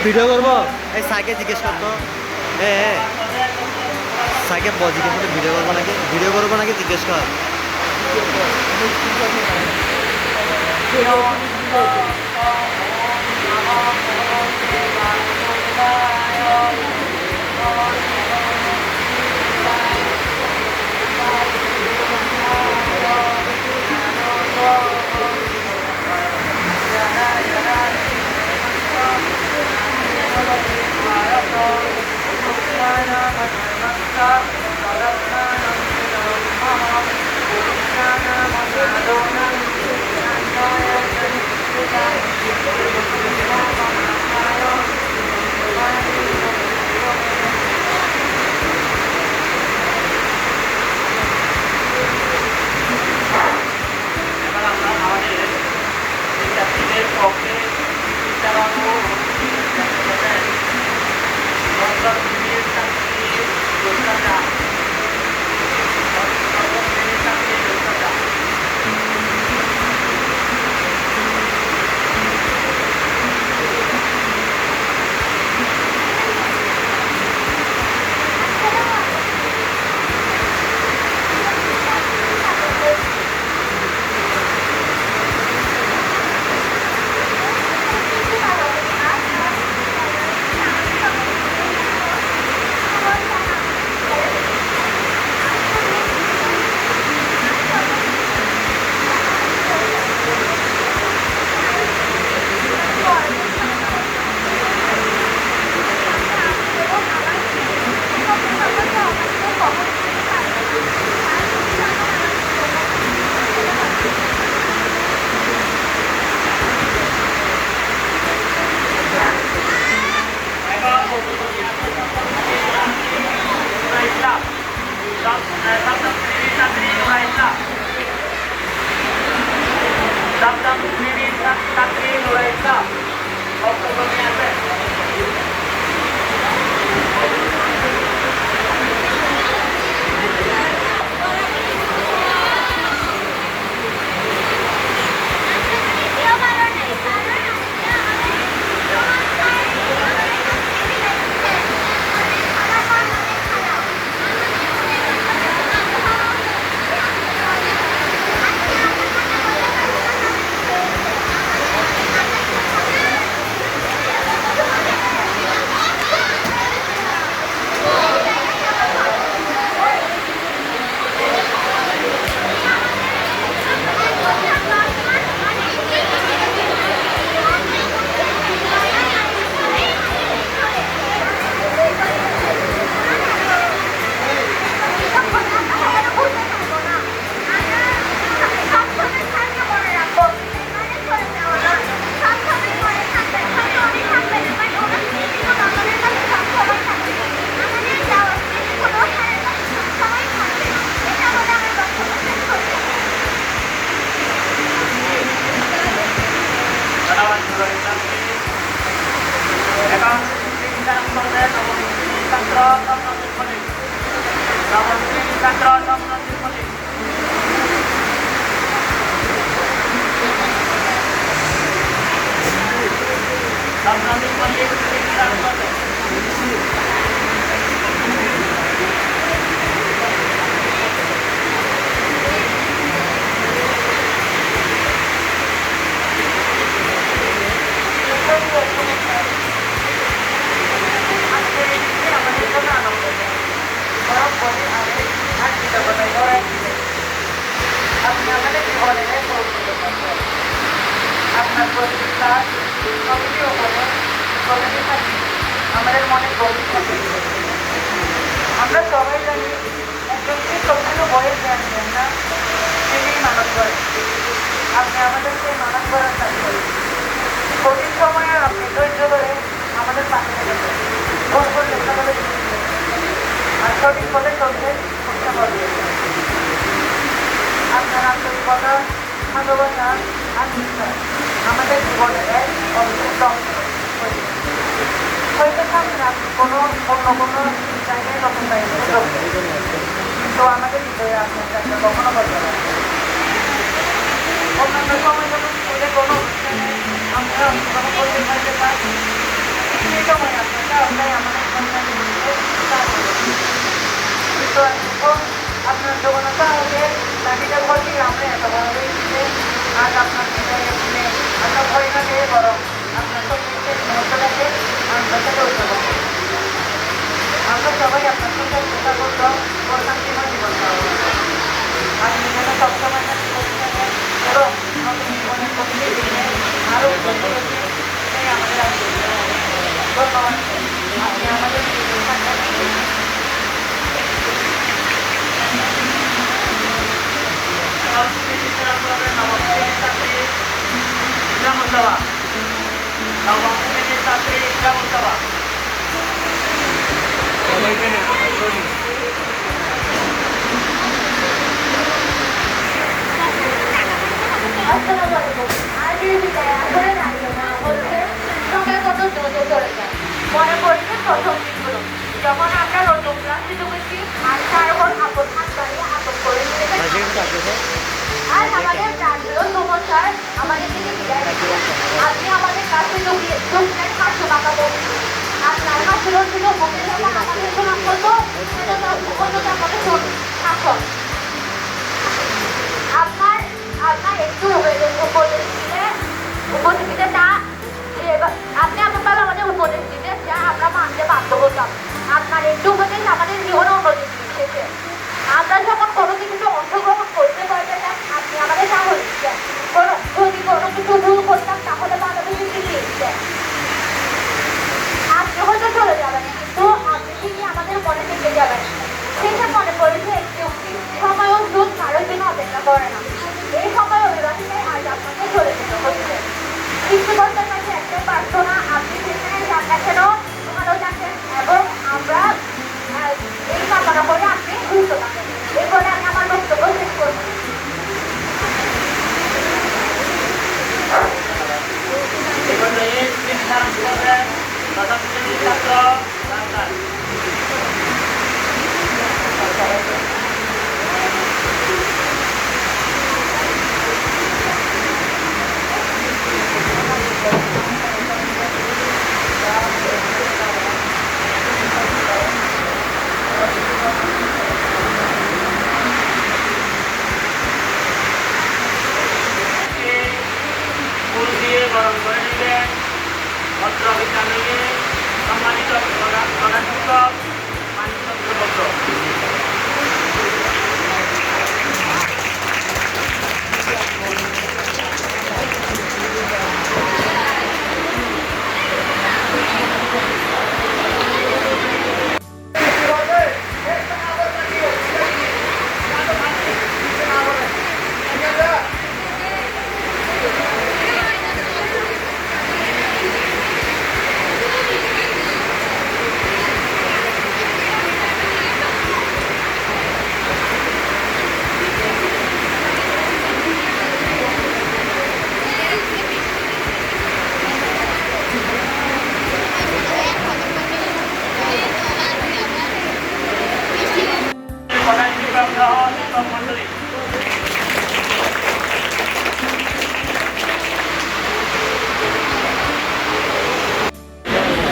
Video করবো এই সাইকে জিজ্ঞেস করতো হ্যাঁ সাইকে জিজ্ঞেস করতে ভিডিও করবো নাকি জিজ্ঞেস কর আমরা সবাই জানি একজনকে সবগুলো বয়স জ্ঞান দেন না তিনি মানব করেন আপনি আমাদেরকে মানব করার কাজ করেন কঠিন সময়ে আপনি ধৈর্য ধরে আমাদের পাশে থাকবেন ভোর ভোর লেখা বলে আর সঠিক পথে চলতে চেষ্টা করবেন আপনার আন্তরিকতা ভালোবাসা আর বিশ্বাস আমাদের জীবনে এক অদ্ভুত হয়তো থাকবেন আপনি কোনো অন্য কোনো জায়গায় তখন কিন্তু আমাদের হৃদয়ে আপনার কাছে কখনো বলতে পারেন অন্যান্য সময় যখন স্কুলে কোনো অনুষ্ঠানে আমরা অংশগ্রহণ করতে পারতে পারি সেই সময় আপনারা আপনার আমাদের সন্তান তো এখন আপনার জগন্নাথ আমাদের লাঠিটা ঘরটি আমরা এত বড় হয়েছে আজ আপনার শুনে আপনার ভয় না পেয়ে বরং আপনার সঙ্গে মুহূর্তটাকে আনন্দ উঠতে পারবো আমরা সবাই আপনার সঙ্গে চেষ্টা করলাম প্রশান্তিময় জীবন আপনি যেন সবসময় এবং আমাদের জীবনের প্রতিটি দিনে আরও সেটাই আমাদের আসবে ধন্যবাদ আপনি আমাদের মনে পড়ছে প্রথম দিনগুলো যখন আমরা নতুন ক্লাসে ঢুকেছি আর তার উপর আপন হাত বাড়িয়ে আপন করে আর আমাদের জানলো তোমার স্যার আমাদের থেকে বিদায় দিচ্ছেন আপনি আমাদের কাছে ঢুকলেন হাসু বাঁকা বলছি আপনার হাসির ছিল মুখে যখন আমাদের শোনা করবো অন্যটা আমাদের শাসন আপনার আপনার একটু উপস্থিতিতে তা আপনি আপনার আমাদের উপদেশ দিতে যা আমরা মানতে বাধ্য হতাম আপনার একটু উপদেশ আমাদের জীবনে উন্নতি দিয়েছে আমরা যখন কোনো কিছুতে অংশগ্রহণ করতে পারবে না আপনি আমাদের সাহস দিচ্ছেন যদি কোনো কিছু ভুল করতাম তাহলে বাংলাদেশে ফিরিয়ে দিচ্ছেন আপনি হয়তো চলে যাবেন কিন্তু আপনি ঠিকই আমাদের মনে থেকে যাবেন সেটা মনে করেছে একটি উক্তি সময় ও সুখ কারোর জন্য অপেক্ষা করে না এই সময় অভিবাসীদের আজ আপনাকে চলে যেতে হচ্ছে সৃষ্টিকর্তার কাছে একটাই প্রার্থনা আপনি সেখানে যান না কেন ভালো থাকেন এবং আমরা এই কামনা করে আপনি সুস্থ থাকেন এরপরে আমি আমার বক্তব্য শেষ করব গরম করে নেবেন ভদ্র বিদ্যালয়ে সম্মানিত প্রধান শিক্ষক মানিকচন্দ্র ভদ্র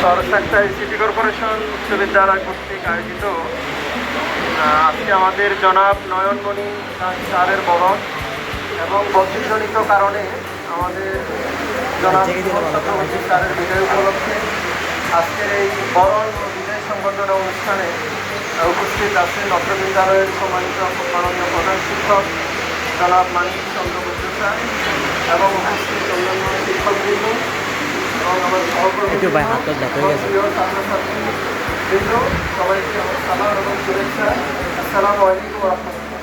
চরসাক্তাই সিটি কর্পোরেশন উচ্চ বিদ্যালয় কর্তৃক আয়োজিত আজকে আমাদের জনাব নয়নমণি স্যারের বরণ এবং বদলিজনিত কারণে আমাদের জনাব চক্রবর্তী স্যারের বিদায় উপলক্ষে আজকের এই বরণ ও বিদায় সংবর্ধনা অনুষ্ঠানে উপস্থিত আছেন অত্র বিদ্যালয়ের সম্মানিত মাননীয় প্রধান শিক্ষক জনাব মানিকচন্দ্র ভদ্র স্যার এবং উপস্থিত অন্যান্য শিক্ষকবৃন্দ এবং আমার সহকর্মী ছাত্রছাত্রীবৃন্দ সবাইকে আমার সালাম এবং শুভেচ্ছা। আসসালামু আলাইকুম ওয়া রাহমাতুল্লাহ।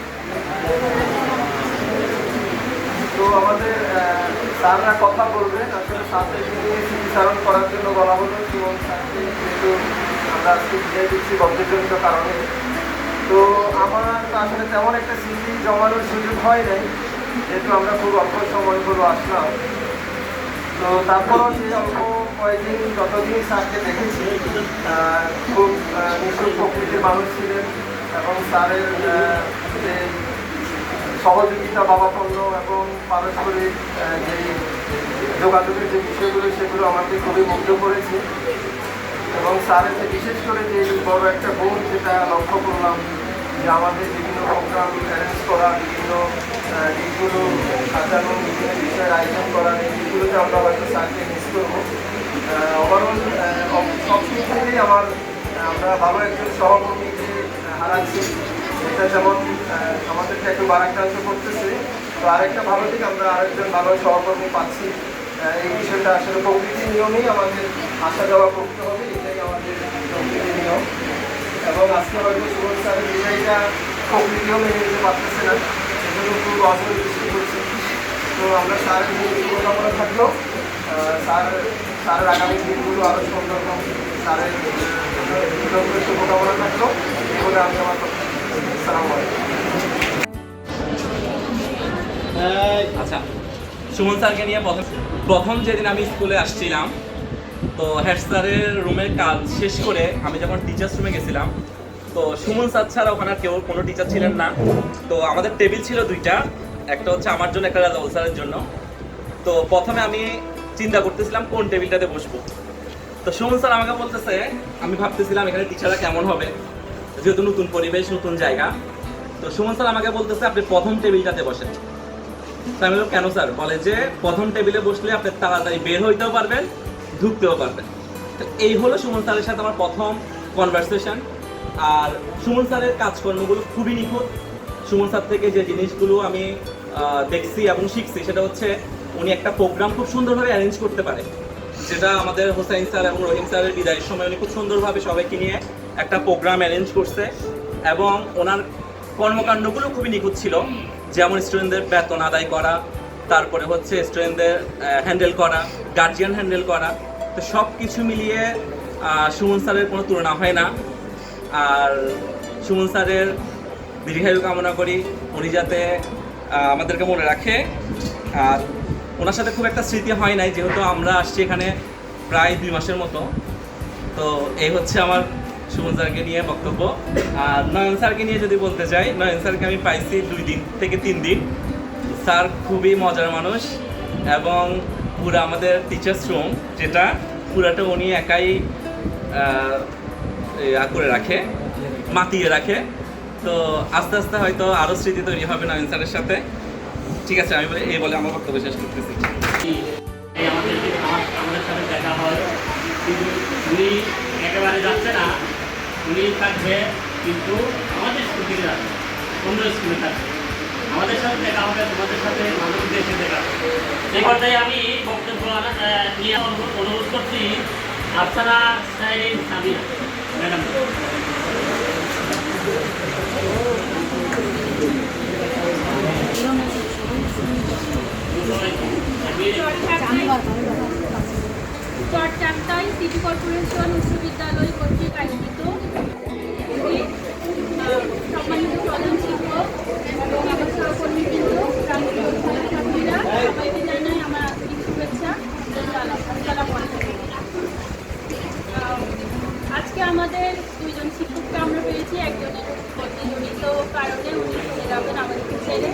তো আমাদের স্যাররা কথা বলবেন, আসলে স্যারদেরকে নিয়ে স্মৃতিচারণ করার জন্য বলা হলো এবং স্যারকে যেহেতু আমরা আজকে বিদায় দিচ্ছি বদ্ধজনিত কারণে, তো আমার তো আসলে তেমন একটা স্মৃতি জমানোর সুযোগ হয় নাই, যেহেতু আমরা খুব অল্প সময় হলো আসলাম। তো তারপরও সেই অল্প কয়েকদিন যতদিন স্যারকে দেখেছি খুব নিষ্ঠুর প্রকৃতির মানুষ ছিলেন এবং স্যারের যে সহযোগিতা ভাবাপন্ন এবং পারস্পরিক যে যোগাযোগের যে বিষয়গুলো সেগুলো আমাকে খুবই মুগ্ধ করেছে। এবং স্যারের যে বিশেষ করে যে বড় একটা গুণ যেটা লক্ষ্য করলাম, যে আমাদের বিভিন্ন প্রোগ্রাম অ্যারেঞ্জ করা, বিভিন্ন দিকগুলো সাজানো, বিভিন্ন বিষয়ের আয়োজন করা, এই দিকগুলোতে আমরা হয়তো স্যারকে মিস করবো। ওভারঅল সব দিক থেকেই আমরা ভালো একজন সহকর্মীকে হারাচ্ছি, এটা যেমন আমাদেরকে একটু বারাক্রান্ত করতেছে, তো আরেকটা ভালো দিক আমরা আরেকজন ভালো সহকর্মী পাচ্ছি। এই বিষয়টা আসলে প্রকৃতির নিয়মেই আমাদের আসা যাওয়া করতে হবে, এটাই আমাদের প্রকৃতির নিয়ম। এবং আজকে হয়তো সুমন স্যারের বিষয়টা প্রকৃতিও মেনে নিতে পারতেছে না, সেজন্য খুব অসুবিধা সৃষ্টি করছে। তো আমরা স্যারের শুভকামনা থাকলো, স্যারের আগামী দিনগুলো আরও সুন্দর হোক, স্যারের শুভকামনা থাকলো, এই বলে আমি আমার কথা। আসসালামু আলাইকুম। আচ্ছা, সুমন স্যারকে নিয়ে প্রথম যেদিন আমি স্কুলে আসছিলাম, তো হেড স্যারের রুমের কাজ শেষ করে আমি যখন টিচার্স রুমে গেছিলাম, তো সুমন স্যার ছাড়া ওখানে কেউ কোনো টিচার ছিলেন না। তো আমাদের টেবিল ছিল দুইটা, একটা হচ্ছে আমার জন্য, একটা রাজাউল স্যারের জন্য। তো প্রথমে আমি চিন্তা করতেছিলাম কোন টেবিলটাতে বসবো। তো সুমন স্যার আমাকে বলতেছে, আমি ভাবতেছিলাম এখানে টিচাররা কেমন হবে, যেহেতু নতুন পরিবেশ, নতুন জায়গা। তো সুমন স্যার আমাকে বলতেছে আপনি প্রথম টেবিলটাতে বসেন। তো আমি বললাম কেন স্যার? বলে যে প্রথম টেবিলে বসলে আপনি তাড়াতাড়ি বের হইতেও পারবেন, ঢুকতেও পারবেন। তো এই হলো সুমন স্যারের সাথে আমার প্রথম কনভারসেশন। আর সুমন স্যারের কাজকর্মগুলো খুবই নিখুঁত। সুমন স্যার থেকে যে জিনিসগুলো আমি দেখছি এবং শিখছি, সেটা হচ্ছে উনি একটা প্রোগ্রাম খুব সুন্দরভাবে অ্যারেঞ্জ করতে পারে, যেটা আমাদের হোসাইন স্যার এবং রহিম স্যারের বিদায়ের সময় উনি খুব সুন্দরভাবে সবাইকে নিয়ে একটা প্রোগ্রাম অ্যারেঞ্জ করছে। এবং ওনার কর্মকাণ্ডগুলো খুবই নিখুঁত ছিল, যেমন স্টুডেন্টদের বেতন আদায় করা, তারপরে হচ্ছে স্টুডেন্টদের হ্যান্ডেল করা, গার্জিয়ান হ্যান্ডেল করা। তো সব কিছু মিলিয়ে সুমন স্যারের কোনো তুলনা হয় না। আর সুমন স্যারের দীর্ঘায়ু কামনা করি, উনি যাতে আমাদেরকে মনে রাখে। আর ওনার সাথে খুব একটা স্মৃতি হয় নাই, যেহেতু আমরা আসছি এখানে প্রায় 2 মাসের মতো। তো এই হচ্ছে আমার সুমন স্যারকে নিয়ে বক্তব্য। আর নয়ন স্যারকে নিয়ে যদি বলতে চাই, নয়ন স্যারকে আমি পাইছি 2 দিন থেকে 3 দিন। স্যার খুবই মজার মানুষ, এবং পুরো আমাদের টিচার্স রুম যেটা পুরাটা উনি একাই করে রাখে, মাতিয়ে রাখে। তো আস্তে আস্তে হয়তো আরও স্মৃতি তৈরি হবে নয়ন স্যারের সাথে। ঠিক আছে, আমি বলে আমার বক্তব্য শেষ করতেছি। আমাদের সাথে দেখা হয়, কিন্তু উনি একেবারে যাচ্ছে না, উনি থাকবে, কিন্তু আমাদের স্কুল থেকে যাচ্ছে, অন্য স্কুলে থাকবে। আমাদের সাথে দেখা হবে, তোমাদের সাথে মানব দেশে দেখা হবে। এই পর্যায়ে আমি বক্তব্য নিয়ে অনুরোধ করছি আফসানা সাইরিন সামিনা ম্যাডাম। চটচামটাই সিটি কর্পোরেশন উচ্চ বিদ্যালয় কর্তৃক আয়োজিত সম্মানিত প্রধান শিক্ষক এবং আমার সহকর্মীবৃন্দ, ছাত্রছাত্রীরা, সবাইকে জানাই আমার আন্তরিক শুভেচ্ছা। আজকে আমাদের 2 জন শিক্ষককে আমরা পেয়েছি, একজনের প্রতিযোগিত কারণে উনি চলে যাবেন আমাদেরকে ছেড়ে।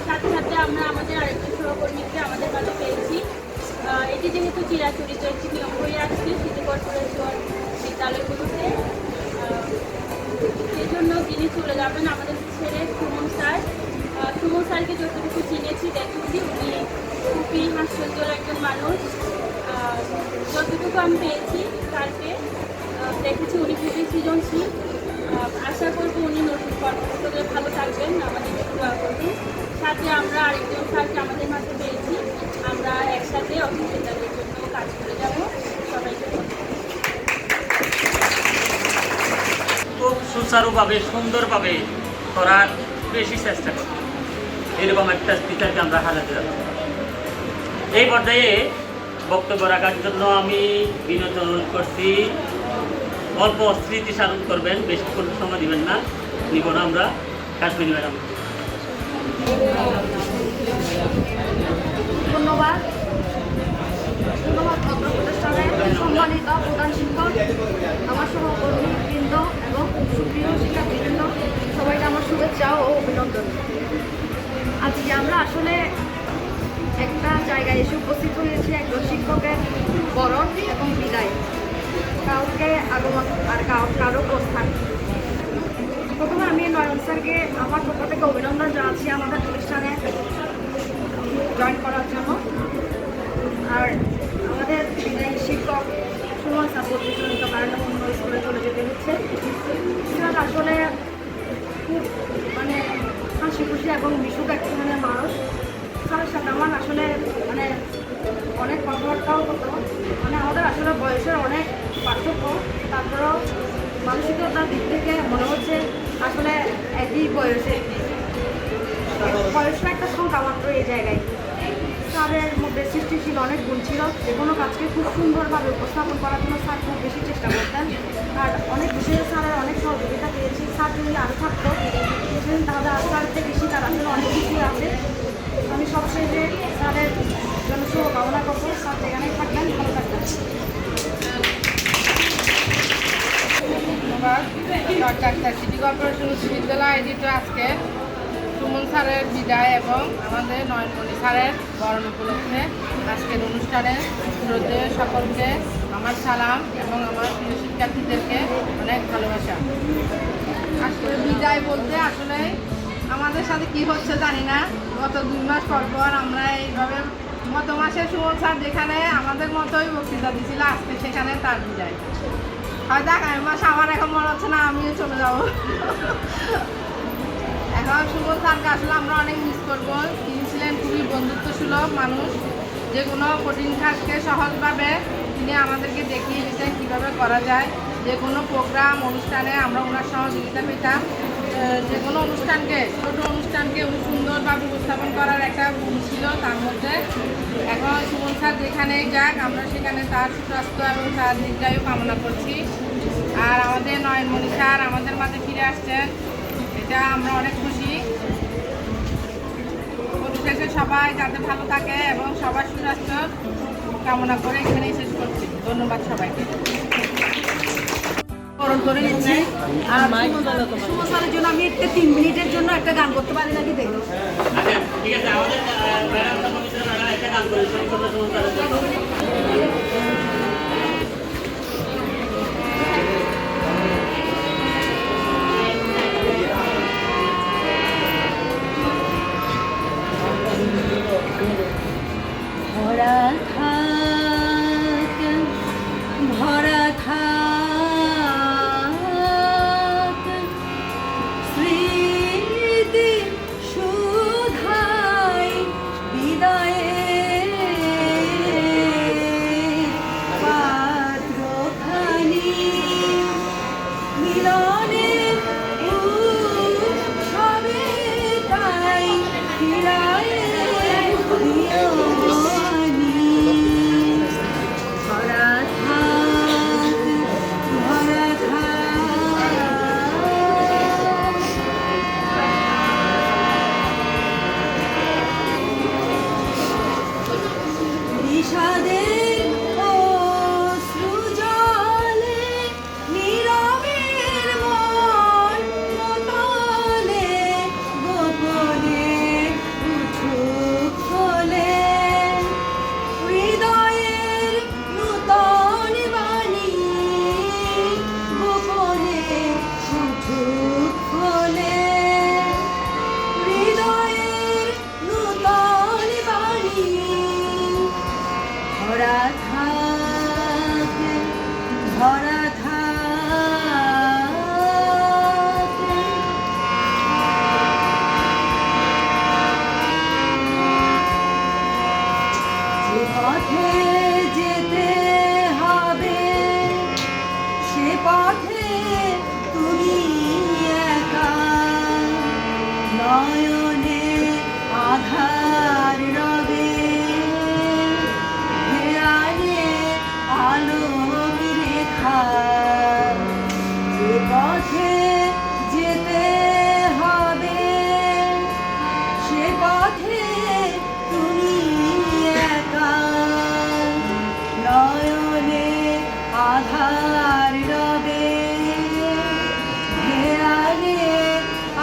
সাথে সাথে আমরা আমাদের আরেকজন সহকর্মীকে আমাদের কাছে পেয়েছি। এটি যেহেতু চিরাচরিত একটি নিয়ম হয়ে আসছে সিটি কর্পোরেশন বিদ্যালয়গুলোতে, সেই জন্য তিনি চলে যাবেন আমাদের ছেড়ে। সুমন স্যারকে যতটুকু চিনেছি দেখেছি, উনি খুবই হাস্যজ্জ্বল একজন মানুষ। যতটুকু আমি পেয়েছি স্যারকে দেখেছি, উনি খুবই সৃজনশীল। আশা করবো উনি নতুন কর্মক্ষেত্রে ভালো থাকবেন, আমাদের দোয়া করবেন। সাথে আমরা আরেকজন স্যারকে আমাদের মাঝে পেয়েছি, আমরা একসাথে অফিসের জন্য কাজ করে যাব। সবাইকে খুব সুচারুভাবে, সুন্দরভাবে করার বেশি চেষ্টা করি, এরকম একটা টিচারকে আমরা হারাতে যাব। এই পর্যায়ে বক্তব্য রাখার জন্য আমি বিনোদ অনুরোধ করছি, অল্প স্মৃতিচারণ করবেন, বেশিক্ষণ সময় দিবেন না, নিব না আমরা। কাশ্মীরি ম্যাডাম। ধন্যবাদ ভদ্র প্রতিষ্ঠানের সম্মানিত প্রধান শিক্ষক, আমার সহকর্মীবৃন্দ এবং সুপ্রিয় শিক্ষার্থীবৃন্দ, সবাইকে আমার শুভেচ্ছা ও অভিনন্দন। আজকে আমরা আসলে একটা জায়গায় এসে উপস্থিত হয়েছে একজন শিক্ষকের বরণ এবং বিদায়, কাউকে আগমন আর কারো প্রস্থান। প্রথমে আমি নয়ন স্যারকে আমার পক্ষ থেকে অভিনন্দন জানাচ্ছি আমাদের প্রতিষ্ঠানে জয়েন করার জন্য। আর আমাদের বিদায়ী শিক্ষক সুমন স্যার প্রতিষ্ঠানিত কারণে অন্য স্কুলে চলে যেতে হচ্ছে। স্যার আসলে খুব মানে হাসি খুশি এবং মিশুক এক ধরনের মানুষ। স্যারের সাথে আমার আসলে মানে অনেক কথাবার্তাও হতো, মানে আমাদের আসলে বয়সের অনেক পার্থক্য, তারপরেও মানসিকতার দিক থেকে মনে হচ্ছে আসলে একই বয়সে, বয়সটা একটা সংখ্যা মাত্র এই জায়গায়। স্যারের মধ্যে সৃষ্টিশীল অনেক গুণ ছিল, যে কোনো কাজকে খুব সুন্দরভাবে উপস্থাপন করার জন্য স্যার খুব বেশি চেষ্টা করতেন। আর অনেক বিষয়ে স্যারের অনেক সহযোগিতা পেয়েছি। স্যার যদি আরও থাকতো তাহলে স্যার থেকে শিকার আসলে অনেক কিছুই আছে। আমি সবশেষে স্যারের জন্য শুভকামনা করবো। স্যার যেখানেই থাকবেন ভালো থাকবেন। ধন্যবাদ। ডাক্তার সিটি কর্পোরেশন উচ্চ বিদ্যালয় আয়োজিত আজকে সুমন স্যারের বিদায় এবং আমাদের নয়নমণি স্যারের বরণ উপলক্ষে আজকের অনুষ্ঠানে শ্রদ্ধেয় সকলকে আমার সালাম এবং আমার প্রিয় শিক্ষার্থীদেরকে অনেক ভালোবাসা। আসলে বিদায় বলতে আসলে আমাদের সাথে কি হচ্ছে জানি না, গত 2 মাস পর পর আমরা এইভাবে গত মাসে সুমন স্যার যেখানে আমাদের মতোই বক্তৃতা দিয়েছিল, আজকে সেখানে তার বিদায়। হয়তো আগামী মাস আমার এখন মনে হচ্ছে না আমিও চলে যাব। এখন সুমন স্যারকে আসলে আমরা অনেক মিস করবো। তিনি ছিলেন খুবই বন্ধুত্বসুলভ মানুষ, যে কোনো কঠিন কাজকে সহজভাবে তিনি আমাদেরকে দেখিয়ে দিতেন কীভাবে করা যায়। যে কোনো প্রোগ্রাম অনুষ্ঠানে আমরা ওনার সহযোগিতা পেতাম। যে কোনো অনুষ্ঠানকে, ছোটো অনুষ্ঠানকে উনি সুন্দরভাবে উপস্থাপন করার একটা গুণ ছিল তার মধ্যে। এখন সুমন স্যার যেখানেই যাক আমরা সেখানে তার সুস্বাস্থ্য এবং তার দীর্ঘায়ু কামনা করছি। আর আমাদের নয়নমণি স্যার আমাদের মাঝে ফিরে আসছেন, এটা আমরা অনেক খুশি। পরিশেষে সবাই যাতে ভালো থাকে এবং সবার সুস্বাস্থ্য কামনা করে এখানেই শেষ করছি। ধন্যবাদ সবাইকে। বরণ করে নিচ্ছি। আর সুমন স্যারের জন্য আমি একটা 3 মিনিটের জন্য একটা গান করতে পারি নাকি দেখো। আচ্ছা ঠিক আছে, আমাদের ম্যাডাম কমিশনার ম্যাডাম একটা গান করে সুমন স্যারের জন্য। ভরা থাক ভরা থাক স্মৃতি সুধাই বিদায়ের পাত্রখানি মিলনের উৎসবে তাই ফিরায় দিও। ভরা থাক ভরা থাক বিষাদের অশ্রু জলে নীরবের মন তলে গোপনে উঠুক ফলে হৃদয়ের নূতন বাণী গোপনে উঠুক ফলে হৃদয়ের নূতন বাণী ভরা থাক ভরা থাক। যে পথে যেতে হবে সে পথে তুমি একা, নয়নে আধার রবে হেরালে আলোক রেখা। যে পথে যেতে হবে সে পথে তুমি একা, নয়নে আধার রবে হেরালে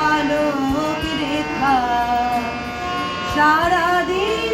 আলোক রেখা। সারাদিন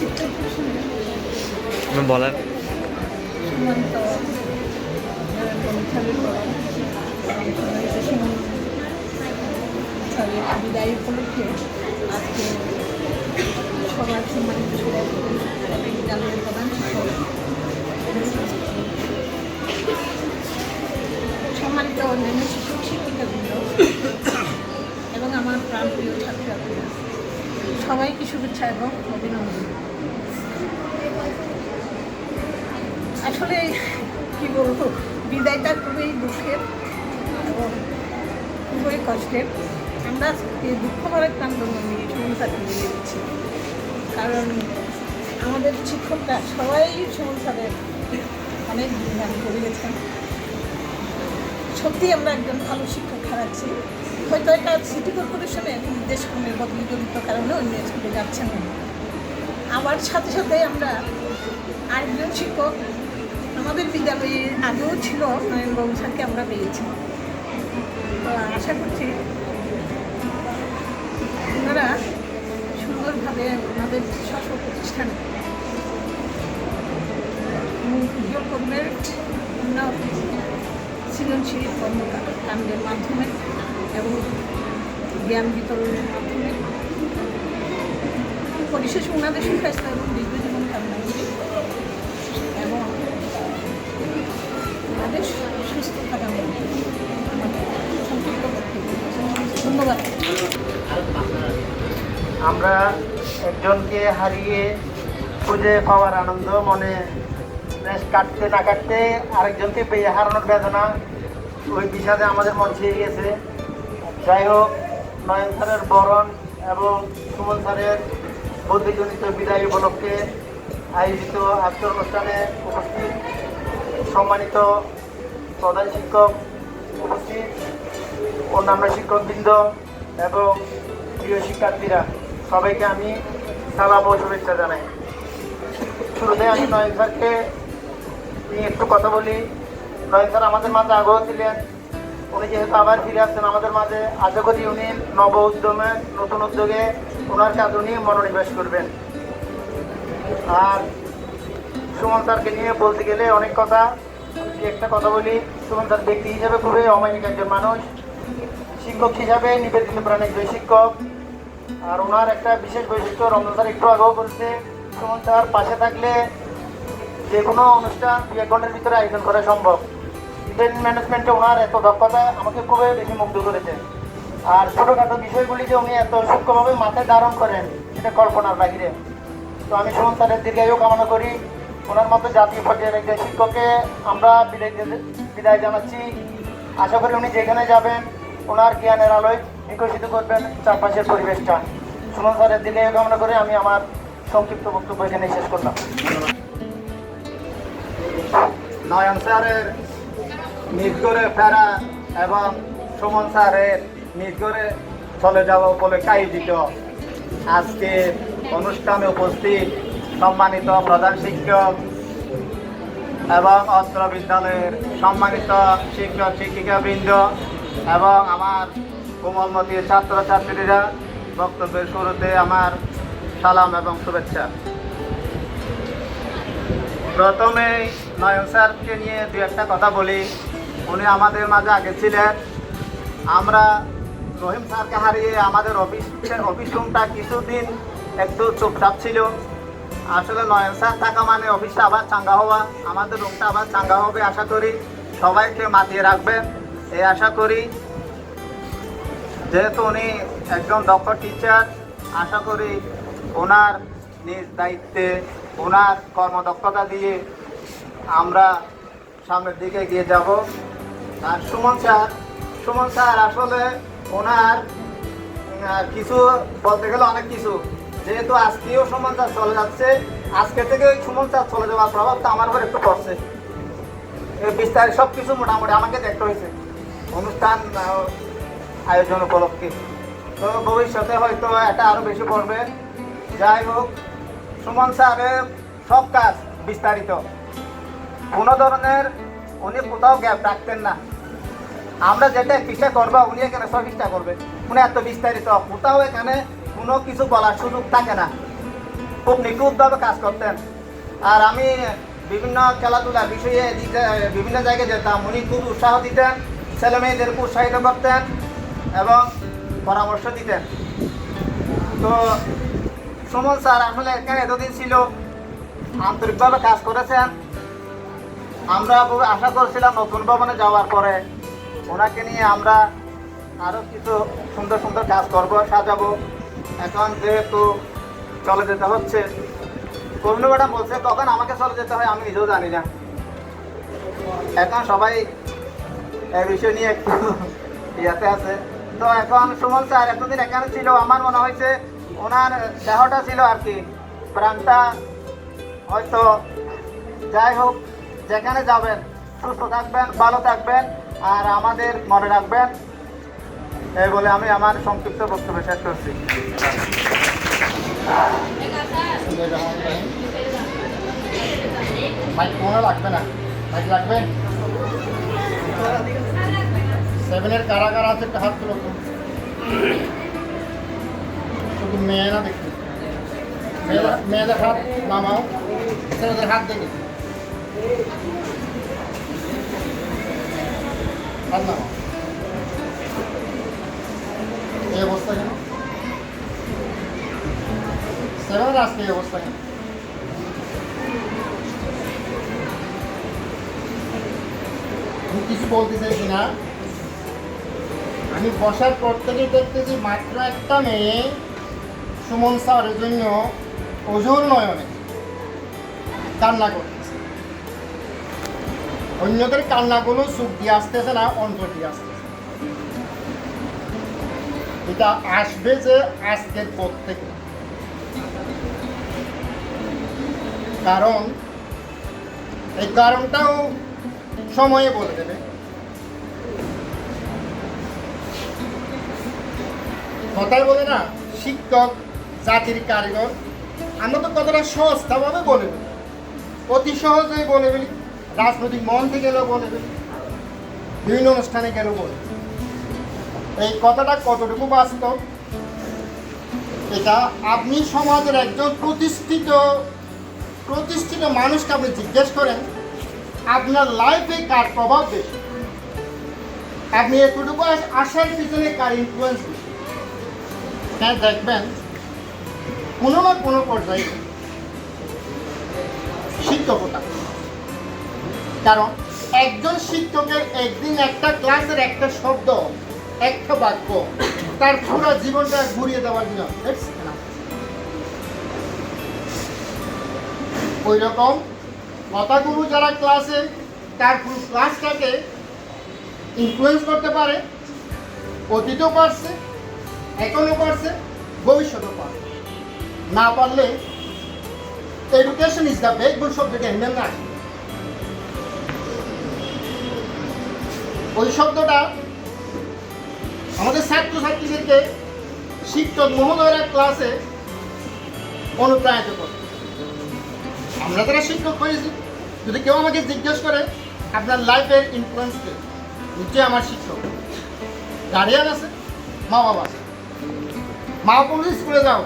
আপনি বলেন। সম্মানিত বিদায় উপলক্ষে আজকে সবার সম্মানিত বিদ্যালয়ের প্রধান শিক্ষক, সম্মানিত অন্যান্য শিক্ষক শিক্ষিকাবৃন্দ এবং আমার প্রাণপ্রিয় ছাত্রছাত্রীরা, সবাইকে শুভেচ্ছা এবং অভিনন্দন। আসলে কি বলবো, বিদায়টা খুবই দুঃখের এবং খুবই কষ্টের। আমরা এই দুঃখ ভরা কান্দন নিয়ে সুমন মিলিয়ে দিচ্ছি, কারণ আমাদের শিক্ষকরা সবাই সুমন স্যারের অনেক জ্ঞান করে গেছেন। সত্যি আমরা একজন ভালো শিক্ষক হারাচ্ছি। হয়তো এটা সিটি কর্পোরেশনের নির্দেশক্রমের বদলিজনিত কারণে অন্য স্কুলে যাচ্ছেন না। আবার সাথে সাথে আমরা আরেকজন শিক্ষক আমাদের বিদ্যালয়ে আগেও ছিল, নয়নবাবু স্যারকে আমরা পেয়েছি। তো আশা করছি ওনারা সুন্দরভাবে ওনাদের স্ব প্রতিষ্ঠানে উজ্জ্বল কর্মের উন্নয়ন সৃজনশীল কর্মকাণ্ডের মাধ্যমে এবং জ্ঞান বিতরণের মাধ্যমে পরিশেষে ওনাদের সুস্বাস্থ্য এবং দীর্ঘজীবন কামনা করি এবং ওনাদের সুস্থতা কামনা করি। সংক্ষিপ্ত ধন্যবাদ। আমরা একজনকে হারিয়ে খুঁজে পাওয়ার আনন্দ মনে বেশ কাটতে না কাটতে আরেকজনকে পেয়ে হারানোর বেদনা, ওই বিষাদে আমাদের মন ছেয়ে গেছে। যাই হোক, নয়ন স্যারের বরণ এবং সুমন স্যারের বদলিজনিত বিদায় উপলক্ষে আয়োজিত আজকের অনুষ্ঠানে উপস্থিত সম্মানিত প্রধান শিক্ষক, উপস্থিত অন্যান্য শিক্ষকবৃন্দ এবং প্রিয় শিক্ষার্থীরা, সবাইকে আমি সালাম ও শুভেচ্ছা জানাই। শুরুতে আমি নয়ন স্যারকে নিয়ে একটু কথা বলি। নয়ন স্যার আমাদের মাঝে আগেও ছিলেন, উনি যেহেতু আবার ফিরে আসছেন আমাদের মাঝে, আশা করি উনি নব উদ্যমে নতুন উদ্যোগে ওনার কাজ উনি মনোনিবেশ করবেন। আর সুমন স্যারকে নিয়ে বলতে গেলে অনেক কথা, একটা কথা বলি। সুমন স্যার ব্যক্তি হিসাবে খুবই অমায়িক একজন মানুষ, শিক্ষক হিসাবে নিবেদিত প্রাণ একজন শিক্ষক। আর ওনার একটা বিশেষ বৈশিষ্ট্য, রমজান স্যার একটু আগেও বলছে, সুমন স্যার পাশে থাকলে যে কোনো অনুষ্ঠান 1 ঘন্টার ভিতরে আয়োজন করা সম্ভব। ইভেন্ট ম্যানেজমেন্টে ওনার এত দক্ষতা আমাকে খুবই বেশি মুগ্ধ করেছে। আর ছোটোখাটো বিষয়গুলি যে উনি এত সূক্ষ্মভাবে মাথায় ধারণ করেন, সেটা কল্পনার বাহিরে। তো আমি সুমন স্যারের দীর্ঘায়ু কামনা করি। ওনার মতো জাতীয় পর্যায়ের একজন শিক্ষককে আমরা বিদায় জানাচ্ছি। আশা করি উনি যেখানে যাবেন ওনার জ্ঞানের আলোয় বিকশিত করবেন চারপাশের পরিবেশটা। সুমন স্যারের দীর্ঘায়ু কামনা করে আমি আমার সংক্ষিপ্ত বক্তব্য এখানে শেষ করলাম। নয়ন স্যারের নিজ করে ফেরা এবং সুমন স্যারের নিজ করে চলে যাওয়া উপলক্ষে আয়োজিত আজকে অনুষ্ঠানে উপস্থিত সম্মানিত প্রধান শিক্ষক এবং অত্র বিদ্যালয়ের সম্মানিত শিক্ষক শিক্ষিকাবৃন্দ এবং আমার কোমলমতি ছাত্রছাত্রীরা, বক্তব্যের শুরুতে আমার সালাম এবং শুভেচ্ছা। প্রথমে নয়ন স্যারকে নিয়ে দু একটা কথা বলি। উনি আমাদের মাঝে আগে ছিলেন। আমরা রহিম স্যারকে হারিয়ে আমাদের অফিস রুমটা কিছুদিন একটু চুপচাপ ছিল। আসলে নয়ন স্যার থাকা মানে অফিসটা আবার চাঙ্গা হওয়া, আমাদের রুমটা আবার চাঙ্গা হবে। আশা করি সবাইকে মাতিয়ে রাখবেন এই আশা করি। যেহেতু উনি একজন দক্ষ টিচার, আশা করি ওনার নিজ দায়িত্বে ওনার কর্মদক্ষতা দিয়ে আমরা সামনের দিকে এগিয়ে যাব। আর সুমন স্যার আসলে ওনার কিছু বলতে গেলে অনেক কিছু, যেহেতু আজকেও সুমন স্যার চলে যাচ্ছে, আজকে থেকে সুমন স্যার চলে যাওয়ার প্রভাবটা আমার উপর একটু পড়ছে। বিস্তারিত সব কিছু মোটামুটি আমাকে দেখতে হয়েছে অনুষ্ঠান আয়োজন উপলক্ষে। তো ভবিষ্যতে হয়তো এটা আরও বেশি পড়বে। যাই হোক, সুমন স্যারের সব কাজ বিস্তারিত, কোনো ধরনের উনি কোথাও গ্যাপ রাখতেন না। আমরা যেটা পিঠা করবো উনি এখানে সব পিঠা করবে। উনি এত বিস্তারিত, কোথাও এখানে কোনো কিছু বলার সুযোগ থাকে না। খুব নিখুঁতভাবে কাজ করতেন। আর আমি বিভিন্ন খেলাধুলা বিষয়ে বিভিন্ন জায়গায় যেতাম, উনি খুব উৎসাহ দিতেন, ছেলে মেয়েদেরকে উৎসাহিত করতেন এবং পরামর্শ দিতেন। তো সুমন স্যার আসলে এখানে এতদিন ছিল, আন্তরিকভাবে কাজ করেছেন। আমরা আশা করছিলাম নতুন ভবনে যাওয়ার পরে ওনাকে নিয়ে আমরা আরও কিছু সুন্দর সুন্দর কাজ করবো, সাজাবো। এখন যেহেতু চলে যেতে হচ্ছে, কবিন ম্যাডাম বলছে তখন আমাকে চলে যেতে হয়, আমি নিজেও জানি না। এখন সবাই এই বিষয় নিয়ে একটু ইয়াতে আছে। তো এখন সুমন স্যার এতদিন এখানে ছিল, আমার মনে হয়েছে ওনার দেহটা ছিল আর কি, প্রাণটা হয়তো। যাই হোক, যেখানে যাবেন সুস্থ থাকবেন, ভালো থাকবেন আর আমাদের মনে রাখবেন, এই বলে আমি আমার সংক্ষিপ্ত বক্তব্য শেষ করছি। মাইক মনে লাগবে না, মাইক লাগবে। 7-এর কারা কারা আছে একটা হাত তুলো। শুধু মেয়েরা দেখতে, মেয়েদের হাত নামাও, ছেলেদের হাত দেখি, হাত নামাও। এই অবস্থা কেন? 7-এর আজকে এই অবস্থা কেন? আমি কিছু বলতে চাইছি না, আমি বসার পর থেকে দেখতেছি মাত্র একটা মেয়ে সুমন স্যারের জন্য ওজোর নয়নে কান্না করতেছে। অন্যদের কান্নাগুলো চোখ দিয়ে আসতেছে না, অন্তর দিয়ে আসতেছে। এটা আসবে যে আজকের পর থেকে, কারণ এই কারণটাও সময়ে বলে দেবে। কথাই বলে না, শিক্ষক জাতির কারিগর। আমরা তো কতটা সহজভাবে বলে ফেলি, অতি সহজেই বলে ফেলি, রাজনৈতিক মঞ্চে গেলেও বলে ফেলি, বিভিন্ন অনুষ্ঠানে গেলেও বলে। এই কথাটা কতটুকু বাস্তব, এটা আপনি সমাজের একজন প্রতিষ্ঠিত মানুষকে আপনি জিজ্ঞেস করেন আপনার লাইফে কার প্রভাব বেশি, আপনি এতটুকু আসার পিছনে কার ইনফ্লুয়েন্স বেশি। হ্যাঁ, দেখবেন কোনো না কোনো পর্যায়ে শিক্ষকতা। কারণ একজন শিক্ষকের একদিন একটা ক্লাসের একটা শব্দ, একটা বাক্য তার পুরো জীবনটা ঘুরিয়ে দেওয়ার জন্য। ওই রকম কথাগুলো যারা ক্লাসে তার পুরো ক্লাসটাকে ইনফ্লুয়েন্স করতে পারে, অতীতও পারছে, এখনও পারছে, ভবিষ্যতেও পারবে। না পারলে এডুকেশন ইজ দ্য ব্যাকবোন শব্দটা এমনি না, ওই শব্দটা আমাদের ছাত্রছাত্রীদেরকে শিক্ষক মহোদয়রা ক্লাসে অনুপ্রাণিত করে। আমরা যারা শিক্ষক হয়েছি, যদি কেউ আমাকে জিজ্ঞেস করে আপনার লাইফের ইনফ্লুয়েন্সকে, নিশ্চয়ই আমার শিক্ষক। গার্ডিয়ান আছে, মা বাবা আছে। মা বাবা স্কুলে যাও,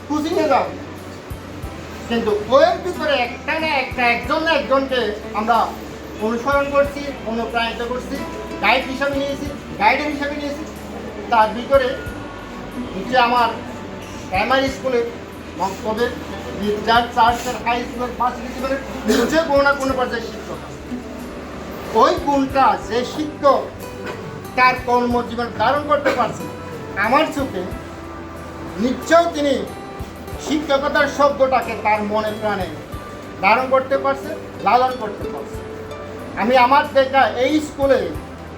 কোচিংয়ে যাও, কিন্তু ওয়ের ভিতরে একটা না একটা, একজন না একজনকে আমরা অনুসরণ করছি, অনুপ্রাণিত করছি, গাইড হিসাবে নিয়েছি, গাইডের হিসাবে নিয়েছি। তার ভিতরে হচ্ছে আমার প্রাইমারি স্কুলের বক্তব্যের চার্চের হাই স্কুলের ফার্স্ট স্কুলের নিচে কোনো না কোনো পর্যায়ে শিক্ষক। ওই গুণটা যে শিক্ষক তার কর্মজীবন ধারণ করতে পারছে, আমার চোখে নিশ্চয় তিনি শিক্ষকতার শব্দটাকে তার মনে প্রাণে ধারণ করতে পারছে, লালন করতে পারছে। আমি আমার দেখা এই স্কুলে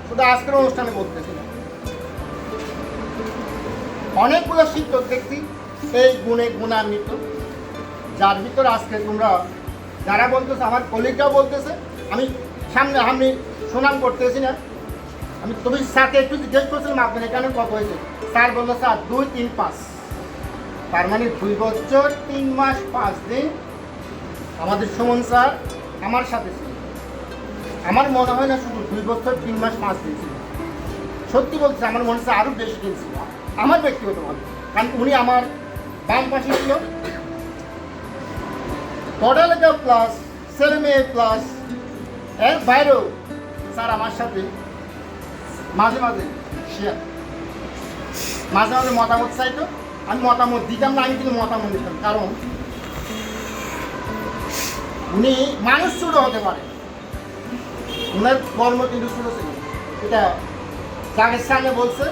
শুধু আজকের অনুষ্ঠানে বলতেছি না, অনেকগুলো শিক্ষক দেখছি এই গুণে গুণান্বিত, যার ভিতরে আজকে তোমরা যারা বলতেছে, আমার কলিগরাও বলতেছে, আমি সামনে আমি সুনাম করতেছি না। আমি তুমি স্যারকে একটু জিজ্ঞেস করছিলাম আপনার এখানে কত হয়েছে, স্যার বললো স্যার 2, 3, 5, তার মানে 2 বছর 3 মাস 5 দিন আমাদের সুমন স্যার আমার সাথে ছিল। আমার মনে হয় না শুধু 2 বছর 3 মাস 5 দিন ছিল, সত্যি বলছে আমার মনে হচ্ছে আরও বেশি দিন ছিল আমার ব্যক্তিগতভাবে। কারণ উনি আমার বাম পাশে ছিল, পড়ালেখা প্লাস ছেলে মেয়ে প্লাস এর বাইরেও স্যার আমার সাথে মাঝে মাঝে শেয়ার মাঝে মাঝে মতামত চাইতো, আমি মতামত দিতাম না, আমি কিন্তু মতামত দিতাম, কারণ উনি মানুষ ছোট হতে পারে, উনার কর্ম কিন্তু ছোট ছিল। এটা জাগের সামনে বলছে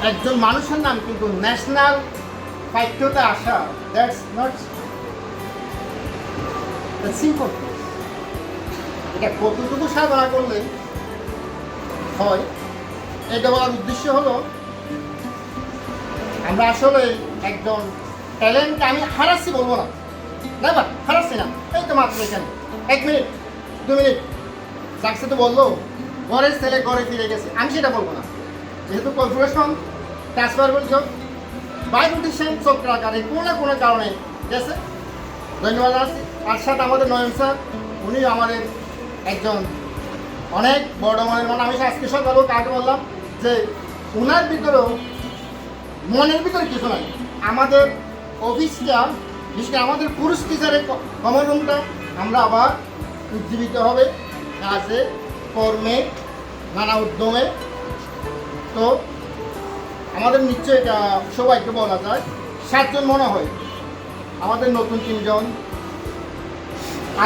একজন মানুষের নাম কিন্তু ন্যাশনাল পাঠ্যতে আসা, দ্যাটস নট সিম্পল। এটা কতটুকু সাধনা করলে হয়, এটা বলার উদ্দেশ্য হলো আমরা আসলে একজন ট্যালেন্টকে আমি হারাচ্ছি বলবো না, না হারাচ্ছি না, এই তো মাত্র এখানে 1 মিনিট 2 মিনিট যাচ্ছে তো বললো ঘরের ছেলে ঘরে ফিরে গেছে, আমি সেটা বলবো না, যেহেতু কর্পোরেশন ট্রান্সফার বলছ বাইরুটিশন চক্রাকারে কোনো না কোনো কারণে গেছে। ধন্যবাদ জানাচ্ছি। আর সাথে আমাদের নয়ন স্যার, উনি আমাদের একজন অনেক বড় মনের মানুষ। আমি আজকে সকালেও কাকে বললাম যে ওনার ভিতরেও মনের ভিতরে কিছু নাই। আমাদের অফিসটা, বিশেষ করে আমাদের পুরুষ টিচারের কমন রুমটা আমরা আবার উজ্জীবিত হবে কাজে কর্মে নানা উদ্যমে। তো আমাদের নিশ্চয়ই এটা সবাইকে বলা যায় 7 জন মনে হয়, আমাদের নতুন 3 জন,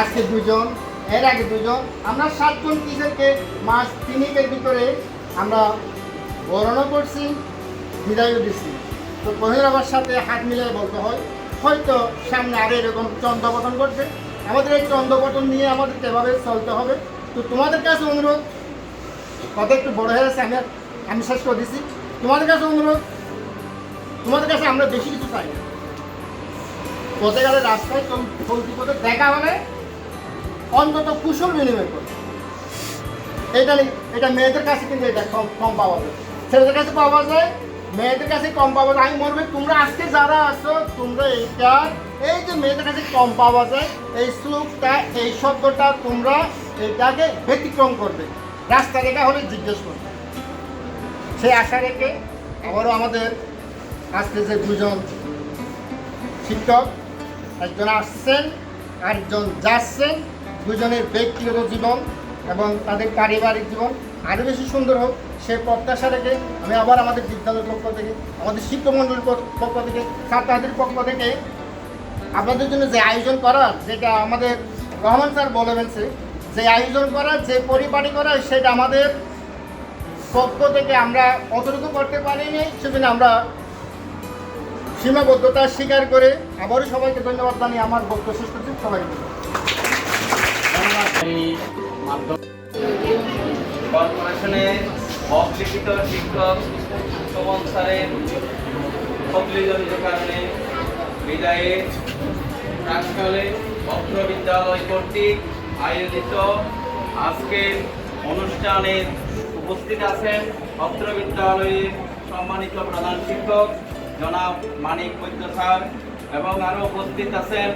আজকে 2 জন, এর আগে 2 জন, আমরা 7 জন টিচারকে মাস 3 ভিতরে আমরা বরণও করছি, বিদায়ও দিচ্ছি। তো পহিলাবার সাথে হাত মিলিয়ে বলতে হয় হয়তো সামনে আরও এরকম চন্দ্রপতন করছে, আমাদের এই চন্দ্রপতন নিয়ে আমাদের এভাবে চলতে হবে। তো তোমাদের কাছে অনুরোধ, কথা একটু বড় হয়ে গেছে, আমি শেষ করে দিচ্ছি। তোমাদের কাছে অনুরোধ, তোমাদের কাছে আমরা বেশি কিছু চাই না। পথে গেলে রাস্তায় চলতি পথে দেখা হলে অন্তত কুশল বিনিময় করে, এটা মেয়েদের কাছে কিন্তু এটা কম পাওয়া যায়, ছেলেদের কাছে পাওয়া যায়, মেয়েদের কাছে কম পাওয়া যায়। আমি মনে করি তোমরা আজকে যারা আছো তোমরা এইটা, এই যে মেয়েদের কাছে কম পাওয়া যায় এই শ্লোকটা, এই শব্দটা তোমরা এটাকে ব্যতিক্রম করবে, রাস্তা দেখা হলে জিজ্ঞেস করবে। সেই আশা রেখে আবারও আমাদের আজকে যে 2 জন শিক্ষক, একজন আসছেন আরেকজন যাচ্ছেন, 2 জনের ব্যক্তিগত জীবন এবং তাদের পারিবারিক জীবন আরও বেশি সুন্দর হোক সে প্রত্যাশা রেখে আমি আবার আমাদের বিদ্যালয়ের পক্ষ থেকে, আমাদের শিক্ষকমণ্ডলীর পক্ষ থেকে, ছাত্রছাত্রীর পক্ষ থেকে আপনাদের জন্য যে আয়োজন করার, যেটা আমাদের রহমান স্যার বলে গেছে, যে আয়োজন করার, যে পরিপাটি করার, সেটা আমাদের পক্ষ থেকে আমরা অতটুকু করতে পারিনি, সেজন্য আমরা সীমাবদ্ধতা স্বীকার করে আবারও সবাইকে ধন্যবাদ জানিয়ে আমার বক্তব্য শেষ করছি। সবাইকে কর্পোরেশনের অলিখিত শিক্ষক সুমন স্যারের পদজনিত কারণে বিদায়ে প্রাক্কালে অত্র বিদ্যালয় কর্তৃক আয়োজিত আজকের অনুষ্ঠানে উপস্থিত আছেন অত্র বিদ্যালয়ের সম্মানিত প্রধান শিক্ষক জনাব মানিক বৈদ্য স্যার, এবং আরও উপস্থিত আছেন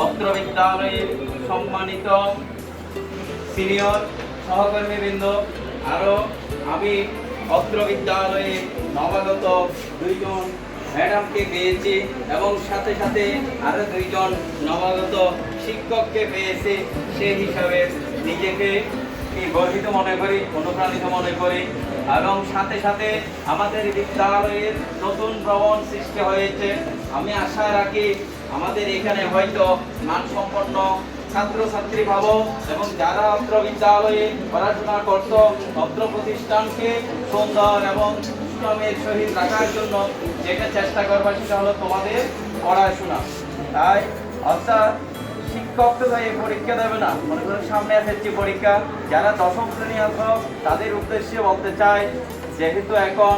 অত্র বিদ্যালয়ের সম্মানিত সিনিয়র সহকর্মীবৃন্দ। আরও আমি অত্র বিদ্যালয়ে নবাগত 2 জন ম্যাডামকে পেয়েছি এবং সাথে সাথে আরও 2 জন নবাগত শিক্ষককে পেয়েছি। সেই হিসাবে নিজেকে গর্বিত মনে করি, অনুপ্রাণিত মনে করি। এবং সাথে সাথে আমাদের বিদ্যালয়ের নতুন ভবন সৃষ্টি হয়েছে। আমি আশা রাখি আমাদের এখানে হয়তো মানসম্পন্ন ছাত্রছাত্রী পাবো এবং যারা অত্র বিদ্যালয়ে পড়াশোনা করত অত্র প্রতিষ্ঠানকে সুন্দর এবং সুনামের সহিত রাখার জন্য যেটা চেষ্টা করবার সেটা হলো তোমাদের পড়াশোনা। তাই অর্থাৎ শিক্ষক তো এই পরীক্ষা দেবে না, মনে করেন সামনে এসেছি পরীক্ষা, যারা 10ম শ্রেণী আছো তাদের উদ্দেশ্যে বলতে চাই, যেহেতু এখন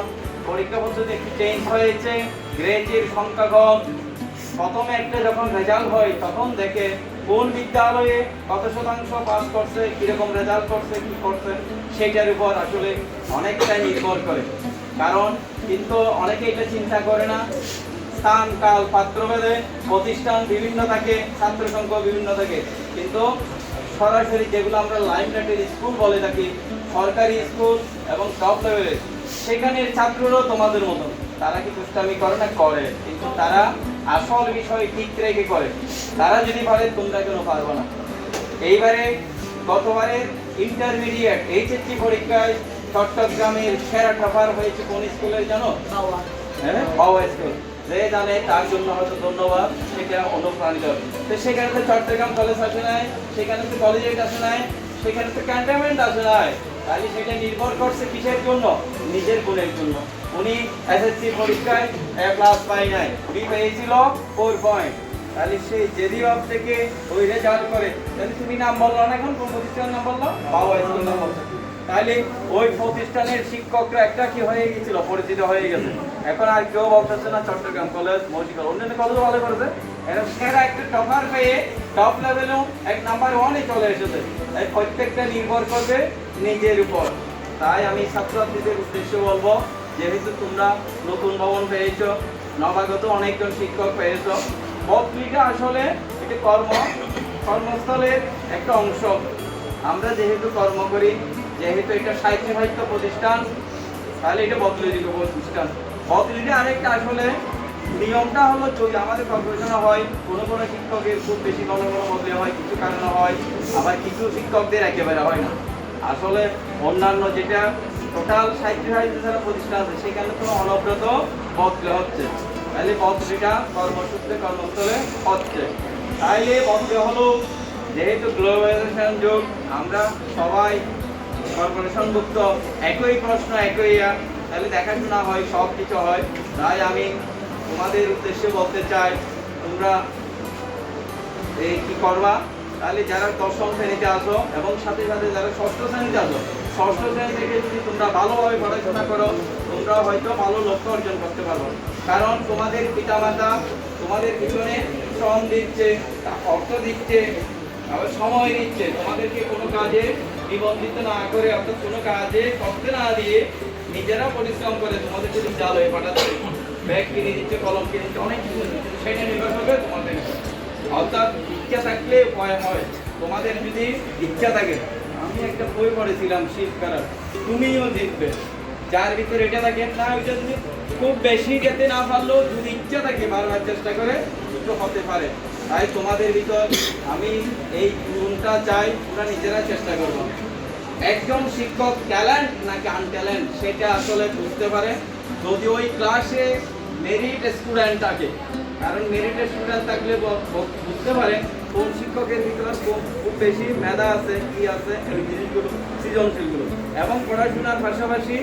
পরীক্ষা পদ্ধতি একটু চেঞ্জ হয়েছে, গ্রেডের সংখ্যা কম, প্রথমে একটা যখন রেজাল্ট হয় তখন দেখে কোন বিদ্যালয়ে কত শতাংশ পাস করছে, কীরকম রেজাল্ট করছে, কী করছে, সেইটার উপর আসলে অনেকটাই নির্ভর করে। কারণ কিন্তু অনেকে এটা চিন্তা করে না, স্থান কাল পাত্রভেদে প্রতিষ্ঠান বিভিন্ন থাকে, ছাত্র সংখ্যা বিভিন্ন থাকে, কিন্তু সরাসরি যেগুলো আমরা লাইমলাইটের স্কুল বলে থাকি, সরকারি স্কুল এবং টপ লেভেলের, সেখানের ছাত্ররাও তোমাদের মতো, তারা কি দুষ্টামি করে না? করে, কিন্তু তারা আসল বিষয় ঠিক রেখে করে। তারা যদি পারে তোমরা কেন পারবো না? এইবারে গতবারে ইন্টারমিডিয়েট এইচএসসি পরীক্ষায় চট্টগ্রামের সেরা টপার হয়েছে কোন স্কুলের জানো? হ্যাঁ, বাবা স্কুল। যে জানে তার জন্য হয়তো ধন্যবাদ, সেটা অনুপ্রাণিত। তো সেখানে তো চট্টগ্রাম কলেজ আসে নাই, সেখানে তো কলেজেট আসে নাই, সেখানে তো ক্যান্টনমেন্ট আসে নাই। তাহলে সেটা নির্ভর করছে কিসের জন্য? নিজের গুণের জন্য। উনি এসএসসি পরীক্ষায় A+ পাই নাই, উনি পেয়েছিল 4 পয়েন্ট। তাহলে সেই জেদিবাব থেকে ওই রেজাল্ট করে, তাহলে তুমি নাম বললো না, এখন কোন প্রতিষ্ঠানের নাম বললো? বাবা স্কুল নাম বলছো। তাহলে ওই প্রতিষ্ঠানের শিক্ষকরা একটা কি হয়ে গেছিল, পরিচিত হয়ে গেছে। এখন আর কেউ বলতেছে না চট্টগ্রাম কলেজ, মৌসি কলেজ, অন্যান্য কলেজ ভালো করেছে। এরা সেরা একটা টপার পেয়ে টপ লেভেলেও নাম্বার 1-এ চলে এসেছে। তাই প্রত্যেকটা নির্ভর করবে নিজের উপর। তাই আমি ছাত্রছাত্রীদের উদ্দেশ্যে বলবো, যেহেতু তোমরা নতুন ভবন পেয়েছো, নবাগত অনেকজন শিক্ষক পেয়েছো, বদলিটা আসলে এটা কর্মস্থলের একটা অংশ। আমরা যেহেতু কর্ম করি, যেহেতু এটা সাহিত্য প্রতিষ্ঠান, তাহলে এটা বদলিযোগ্য প্রতিষ্ঠান। বদলিটা আরেকটা আসলে নিয়মটা হলো, যদি আমাদের কর্পোরেশনে হয় কোনো শিক্ষকের খুব বেশি ঘন বদলি হয়, কিছু কারণে হয়, আবার কিছু শিক্ষকদের একেবারে হয় না। আসলে অন্যান্য যেটা টোটাল সাহিত্য যারা প্রতিষ্ঠান আছে, সেখানে তো অনবরত বদলি হচ্ছে। তাহলে বদলিটা কর্মসূত্রে কর্মস্থলে হচ্ছে। তাইলে বদলি হলো, যেহেতু গ্লোবালাইজেশন যুগ, আমরা সবাই কর্পোরেশনভুক্ত, একই প্রশ্ন একই তাহলে দেখাশোনা হয়, সব কিছু হয়। তাই আমি তোমাদের উদ্দেশ্যে বলতে চাই, তোমরা এই কি করবা, তাহলে যারা 10ম শ্রেণীতে আসো এবং সাথে সাথে যারা 6ষ্ঠ শ্রেণীতে আসো, 6ষ্ঠ শ্রেণী থেকে যদি তোমরা ভালোভাবে পড়াশোনা করো, তোমরা হয়তো ভালো লক্ষ্য অর্জন করতে পারবো। কারণ তোমাদের পিতামাতা তোমাদের পিছনে শ্রম দিচ্ছে, অর্থ দিচ্ছে, আবার সময় দিচ্ছে। তোমাদেরকে কোনো কাজে নিবন্ধিত না করে, অর্থাৎ কোনো কাজে করতে না দিয়ে নিজেরা পরিশ্রম করে তোমাদের যদি জাল হয়ে পাঠাচ্ছে, ব্যাগ কিনে দিচ্ছে, কলম কিনে দিচ্ছে, অনেক কিছু দিচ্ছে, সেটা নির্ভর করবে তোমাদের। অর্থাৎ ইচ্ছা থাকলে উপায় হয়। তোমাদের যদি ইচ্ছা থাকে, আমি একটা বই পড়েছিলাম শিল্প করার, তুমিও জিতবে। যার ভিতরে এটা থাকে না, ওইটা যদি খুব বেশি যেতে না পারলেও যদি ইচ্ছা থাকে, বারবার চেষ্টা করে দুটো হতে পারে। তাই তোমাদের ভিতর আমি এই গুণটা চাই, তোমরা নিজেরা চেষ্টা করবো। একজন শিক্ষক ট্যালেন্ট নাকি আনট্যালেন্ট, সেটা আসলে বুঝতে পারে যদি ওই ক্লাসে মেরিট স্টুডেন্ট থাকে। কারণ মেরিট স্টুডেন্ট থাকলে বুঝতে পারে কোন শিক্ষকের ভিতরে খুব বেশি মেধা আছে, কি আছে, এই জিনিসগুলো, সৃজনশীলগুলো। এবং পড়াশোনার পাশাপাশি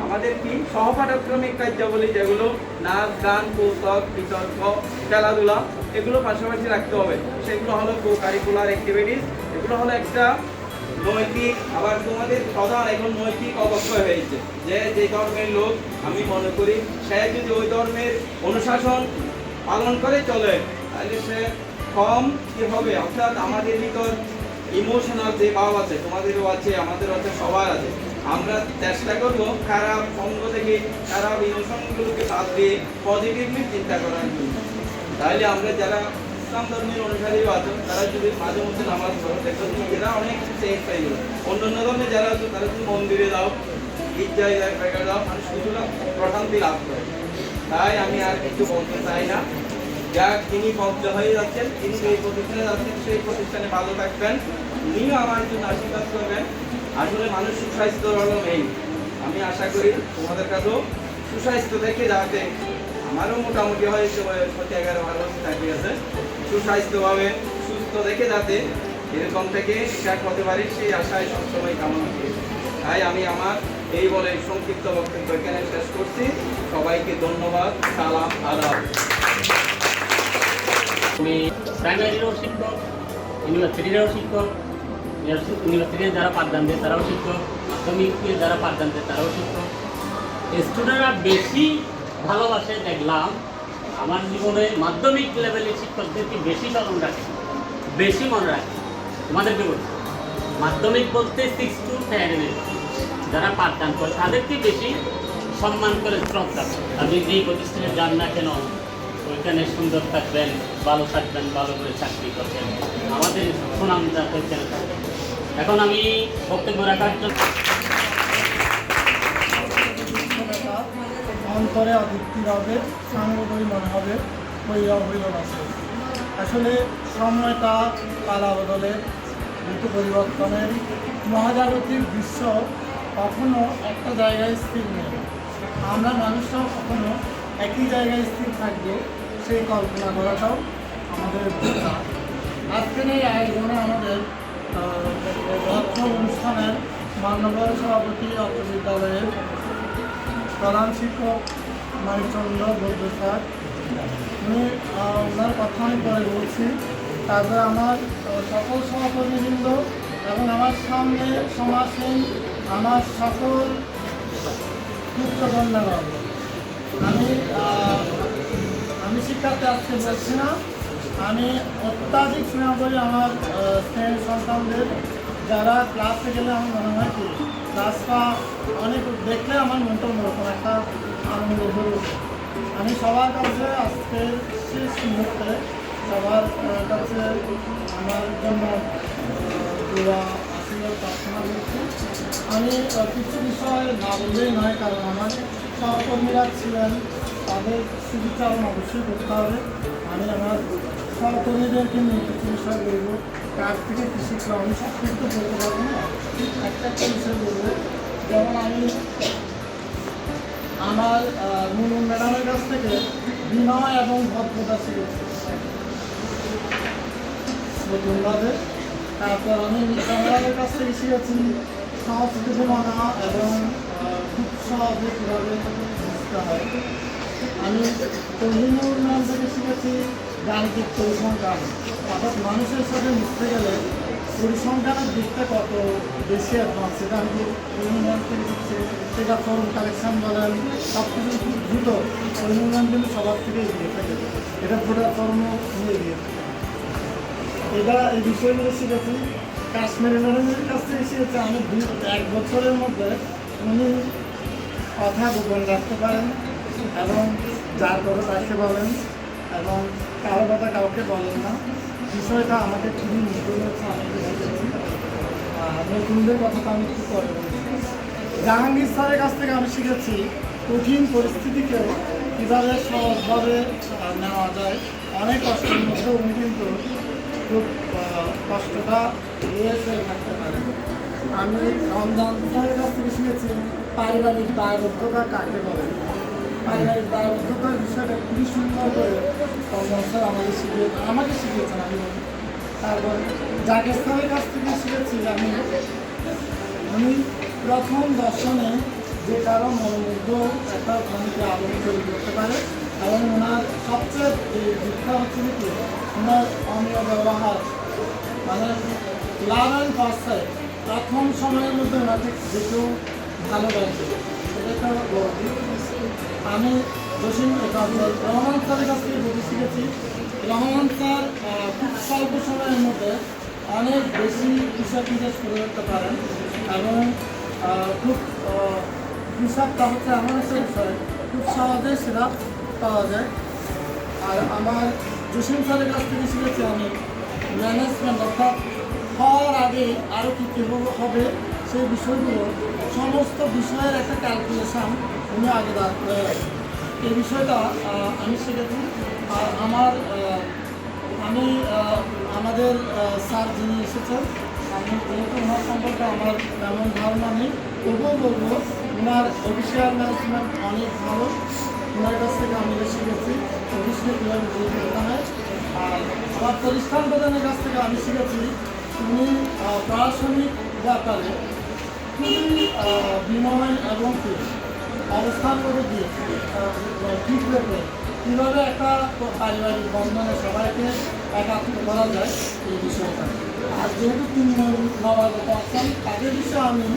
আমাদের কি সহপাঠক্রমিক কার্যাবলী, যেগুলো নাচ, গান, কৌতুক, বিতর্ক, খেলাধুলা, এগুলো পাশাপাশি রাখতে হবে। সেগুলো হলো কো কারিকুলার অ্যাক্টিভিটিস। এগুলো হলো একটা নৈতিক, আবার তোমাদের প্রধান এখন নৈতিক অবক্ষয় হয়েছে, যে ধর্মের লোক, আমি মনে করি সে যদি ওই ধর্মের অনুশাসন পালন করে চলে, তাহলে সে কম কি হবে। অর্থাৎ আমাদের ভিতর ইমোশনাল যে ভাব আছে, তোমাদেরও আছে, আমাদেরও আছে, সবার আছে। আমরা চেষ্টা করবো খারাপ সঙ্গ থেকে, খারাপ ইমোশনগুলোকে বাদ দিয়ে পজিটিভলি চিন্তা করার জন্য। তাহলে আমরা যারা ইসলাম ধর্মের অনুসারীও আছো, তারা যদি মাঝে মধ্যে নামাজ পড়ো, দেখো এরা অনেক চেঞ্জ পাই গেল। অন্যান্য ধর্মে যারা আছো, তারা যদি মন্দিরে যাও, গির্জায় যাও, মানুষ কিছুটা প্রশান্তি লাভ করে। তাই আমি আর কিছু বলতে চাই না। যা তিনি বদ্ধ হয়ে যাচ্ছেন, তিনি এই প্রতিষ্ঠানে যাচ্ছেন, সেই প্রতিষ্ঠানে ভালো থাকবেন, উনিও আমার জন্য আশীর্বাদ করবেন। আসলে মানুষ সুস্বাস্থ্য হলো মেইন। আমি আশা করি তোমাদের কাছেও সুস্বাস্থ্য দেখে যাতে, আমারও মোটামুটি হয়েছে, 11-12 বছর চাকরি আছে, সুস্বাস্থ্যভাবে সুস্থ দেখে যাতে এরকম থেকে শিক্ষক হতে পারি, সেই আশায় সবসময় কামনা করি। তাই আমি আমার এই বলে সংক্ষিপ্ত বক্তব্য এখানে শেষ করছি। সবাইকে ধন্যবাদ, সালাম, আদাব। আমি প্রাইমারিরও শিক্ষক, ইউনিভার্সিটিরও শিক্ষক, ইউনিভার্সিটিতে যারা পাঠদান দেয় তারাও শিক্ষক, মাধ্যমিকে যারা পাঠদান দেয় তারাও শিক্ষক। স্টুডেন্টরা বেশি ভালোবাসে দেখলাম আমার জীবনে মাধ্যমিক লেভেলের শিক্ষকদেরকে বেশি স্মরণ রাখে, বেশি মনে রাখে। তোমাদেরকে বলছি, মাধ্যমিক বলতে 6 to 10 যারা পাঠদান করে তাদেরকে বেশি সম্মান করে, শ্রদ্ধা। আপনি যেই প্রতিষ্ঠানে যান না কেন, ওইখানে সুন্দর থাকবেন, ভালো থাকবেন, ভালো করে চাকরি করবেন, আমাদের সুনাম যাতে ওইখানে থাকবে। এখন আমি বক্তব্য রাখার জন্য অন্তরে অতৃপ্তি হবে, সাঙ্গবই মনে হবে, হইল না শেষ। আসলে সময়টা পালা বদলে ঋতু পরিবর্তনের মহাজাগতিক বিশ্ব কখনো একটা জায়গায় স্থির নেই। আমরা মানুষরাও কখনো একই জায়গায় স্থির থাকবো সেই কল্পনা করাটাও আমাদের বোঝা। আজকের এই আয়োজনে আমাদের অনুষ্ঠানের মান্যবর সভাপতি অত্র বিদ্যালয়ের প্রধান শিক্ষক মানিকচন্দ্র বৈদ্য স্যার, উনি ওনার কথা আমি পরে বলছি। তারপরে আমার সকল সহকর্মীবৃন্দ এবং আমার সামনে সমাসীন আমার সকল পুত্রকন্যাগণ, আমি শিক্ষার্থী আজকে বলছি না, আমি অত্যাধিক স্নেহ করি আমার স্নেহের সন্তানদের, যারা ক্লাসে গেলে আমার মনে হয় কি ক্লাসটা অনেক দেখলে আমার মনটা অন্যরকম একটা আনন্দ হয়ে ওঠে। আমি সবার কাছে আজকের শেষ মুহূর্তে সবার কাছে আমার জন্য দোয়া আশীর্বাদ প্রার্থনা করছি। আমি কিছু বিষয় না বললেই নয়, কারণ আমার সহকর্মীরা ছিলেন, তাদের স্মৃতিচারণ অবশ্যই করতে হবে। আমি আমার সহকর্মীদেরকে নিয়ে কিছু বিষয় বলবো, কার থেকে কী শিখলাম আমি সব কিছু বলতে পারবো না, একটা বিষয় বলবো। যেমন আমি আমার নুন ম্যাডামের কাছ থেকে বিনয় এবং ভদ্রতা শিখেছি নতুনভাবে। তারপর আমি ম্যাডামের কাছ থেকে শিখেছি সংস্কৃতি মানা এবং খুব সহজে কীভাবে বুঝতে হয়। আমি তহিনুর ম্যাম থেকে শিখেছি গাণিতিক পরিসংখ্যান, অর্থাৎ মানুষের সাথে মিশতে গেলে পরিসংখ্যানের দিকটা কত বেশি অ্যাডভান্স, সেটা আমি তহিনুর ম্যাম থেকে শিখছি। সেটা ফর্ম কালেকশন বলেন, সব কিছু খুব দ্রুত তহিনুর ম্যাম কিন্তু সবার থেকে এগিয়ে থাকে, এটা ভোটার ফর্মও নিয়ে এগিয়ে থাকে। এটা এই বিষয়গুলো শিখেছি কাশ্মীরি ম্যাডামের কাছ থেকে শিখেছি। আমি 1 বছরের মধ্যে উনি কথা গোপন রাখতে পারেন এবং যার কথা তাকে বলেন এবং কারো কথা কাউকে বলেন না। বিষয়টা আমাকে খুবই মুগ্ধ হচ্ছে, আমি শিখেছি। নতুনদের কথা তো আমি কী করে বলছি। জাহাঙ্গীর স্যারের কাছ থেকে আমি শিখেছি কঠিন পরিস্থিতিকেও কীভাবে সহজভাবে নেওয়া যায়। অনেক কষ্টের মধ্যে উনি কিন্তু খুব কষ্টটা এড়িয়ে থাকতে পারেন। আমি রমজান স্যারের কাছ থেকে শিখেছি পারিবারিক দায়বদ্ধতা কাকে বলে। পারিবারিক দায়বদ্ধতার বিষয়টা খুবই সুন্দর করে রমজান স্যার আমাকে শিখিয়েছেন। আমি তারপর জাকের স্যারের কাছ থেকে শিখেছি উনি প্রথম দর্শনে যে কারো মনোমুগ্ধ একটা ধনীকে আলোক তৈরি করতে পারে এবং ওনার সবচেয়ে দীক্ষা হচ্ছে কি ওনার অমীয় ব্যবহার, মানে লাভ অ্যান্ড ফার্স্ট সাইড। প্রথম সময়ের মধ্যে ওনাকে যে কেউ ভালোবাসে, সেটা একটা বড় দিক। আমি রহমান স্যারের কাছ থেকে বুঝে শিখেছি রহমান স্যার খুব স্বল্প সময়ের মধ্যে অনেক বেশি হিসাব নিকাশ করে রাখতে পারেন এবং খুব হিসাবটা হচ্ছে এমন একটা বিষয় খুব সহজে সেটা পাওয়া যায়। আর আমার জসিম স্যারের কাছ থেকে শিখেছি আমি ম্যানেজমেন্ট, অর্থাৎ হওয়ার আগে আরও কী কী হবে সেই বিষয়গুলো, সমস্ত বিষয়ের একটা ক্যালকুলেশান উনি আগে দাঁড় করে রাখেন। এই বিষয়টা আমি শিখেছি। আর আমাদের স্যার যিনি এসেছেন, আমি যেহেতু ওনার সম্পর্কে আমার তেমন ধারণা নেই, তবুও বলবো ওনার অফিসিয়াল ম্যানেজমেন্ট অনেক ভালো। ওনার কাছ থেকে আমি শিখেছি অফিসে কীভাবে দিয়ে করতে হয়। আর আমার প্রতিষ্ঠান প্রধানের কাছ থেকে আমি শিখেছি উনি প্রশাসনিক ব্যাপারে খুবই বিনয় এবং অবস্থান করে দিয়ে ঠিক রেখে কীভাবে একটা পারিবারিক বন্ধনে সবাইকে একাত্ম করা যায় এই বিষয়টা। আর যেহেতু 3 নবাগত আছেন তাদের বিষয়ে আমি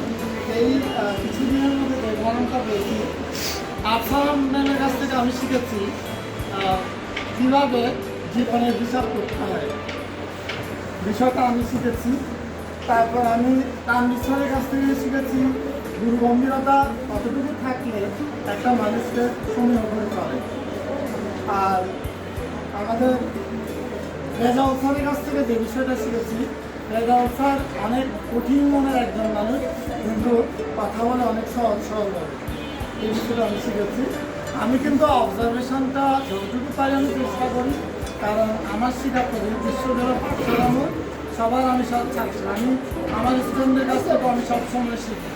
এই কিছুদিনের মধ্যে যে ধারণটা পেয়েছি, আসাম ম্যামের কাছ থেকে আমি শিখেছি কীভাবে জীবনের হিসাব করতে হয়, বিষয়টা আমি শিখেছি। তারপর আমি তানবিশ্বরের কাছ থেকে শিখেছি গুরু গম্ভীরতা কতটুকু থাকলে একটা মানুষকে সমীহ করে চলে। আর আমাদের রেজাউল স্যারের কাছ থেকে যে বিষয়টা শিখেছি, রেজাউল স্যার অনেক কঠিন মনের একজন মানুষ, কিন্তু কথা বলে অনেক সহজভাবে, এই বিষয়টা আমি শিখেছি। আমি কিন্তু অবজারভেশনটা যতটুকু পারি আমি চেষ্টা করি, কারণ আমার শিক্ষা করি বিশ্ববিদ্যালয় পাঠ্যক্রম সবার আমি সব ছাত্র, আমি আমার স্টুডেন্টদের কাছ থেকে আমি সবসময় শিখি।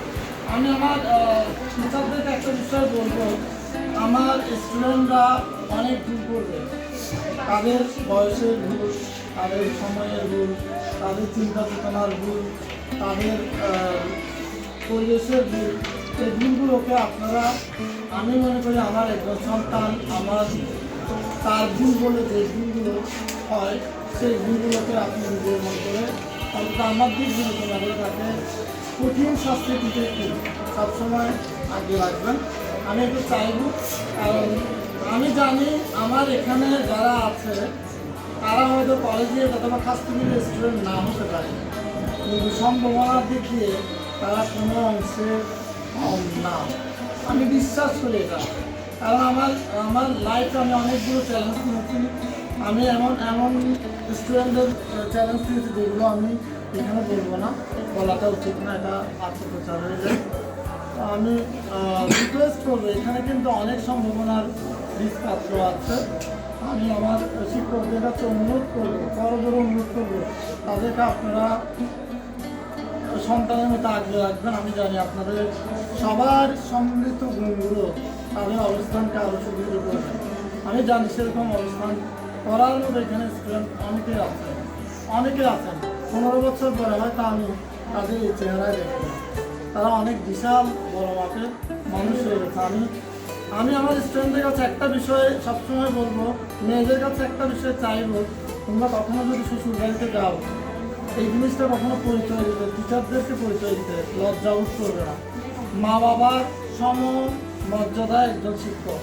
আমি আমার টিচারদেরকে একটা বিষয় বলবো, আমার স্টুডেন্টরা অনেক ভুল করবে, তাদের বয়সের ভুল, তাদের সময়ের ভুল, তাদের চিন্তা চেতনার ভুল, তাদের পরিবেশের ভুল। এই ভুলগুলোকে আপনারা, আমি মনে করি আমার একজন সন্তান, আমার তার ভুল বলে যে ভুলগুলো হয় সেই ভুলগুলোকে আপনি নিজের মনে করে অন্তত আমার দিক বিবেচনা করে তাকে কঠিন শাস্তি দিতে একটু সবসময় আগে রাখবেন। আমি একটু চাইব, কারণ আমি জানি আমার এখানে যারা আছে তারা হয়তো কলেজে অথবা খাস শ্রেণীর স্টুডেন্ট না হতে পারে, কিন্তু সম্ভাবনার দিক দিয়ে তারা কোনো অংশে কম না, আমি বিশ্বাস করি এটা। কারণ আমার লাইফে আমি অনেকগুলো চ্যালেঞ্জ নিয়েছি, আমি এমন স্টুডেন্টদের চ্যালেঞ্জ নিয়েছি যেগুলো আমি এখানে বলবো না, বলাটা উচিত না, এটা আত্মপ্রচার হয়ে যায়। তো আমি রিকোয়েস্ট করবো, এখানে কিন্তু অনেক সম্ভাবনার বীজপাত্র আছে। আমি আমার শিক্ষকদের কাছে অনুরোধ করবো, বড় অনুরোধ করবো, তাদেরকে আপনারা সন্তানের মতো আগলে রাখবেন। আমি জানি আপনাদের সবার সম্মিলিত গুণগুলো তাদের অবস্থানকে আরও সুদৃঢ় করবে। আমি জানি সেরকম অবস্থান করার মতো এখানে স্টুডেন্ট অনেকেই আছেন। 15 বছর পরে হয়তো আমি তাদের এই চেহারায় দেখব, তারা অনেক বিশাল বড় মাপের মানুষ হয়ে গেছে। আমি আমার স্টুডেন্টদের কাছে একটা বিষয়ে সবসময় বলবো, মেয়েদের কাছে একটা বিষয় চাইবো, তোমরা কখনো যদি শ্বশুর বাড়িতে যাও এই জিনিসটা কখনো পরিচয় দিতে, টিচারদেরকে পরিচয় দিতে লজ্জাবোধ করবে না। মা বাবার সম মর্যাদা একজন শিক্ষক।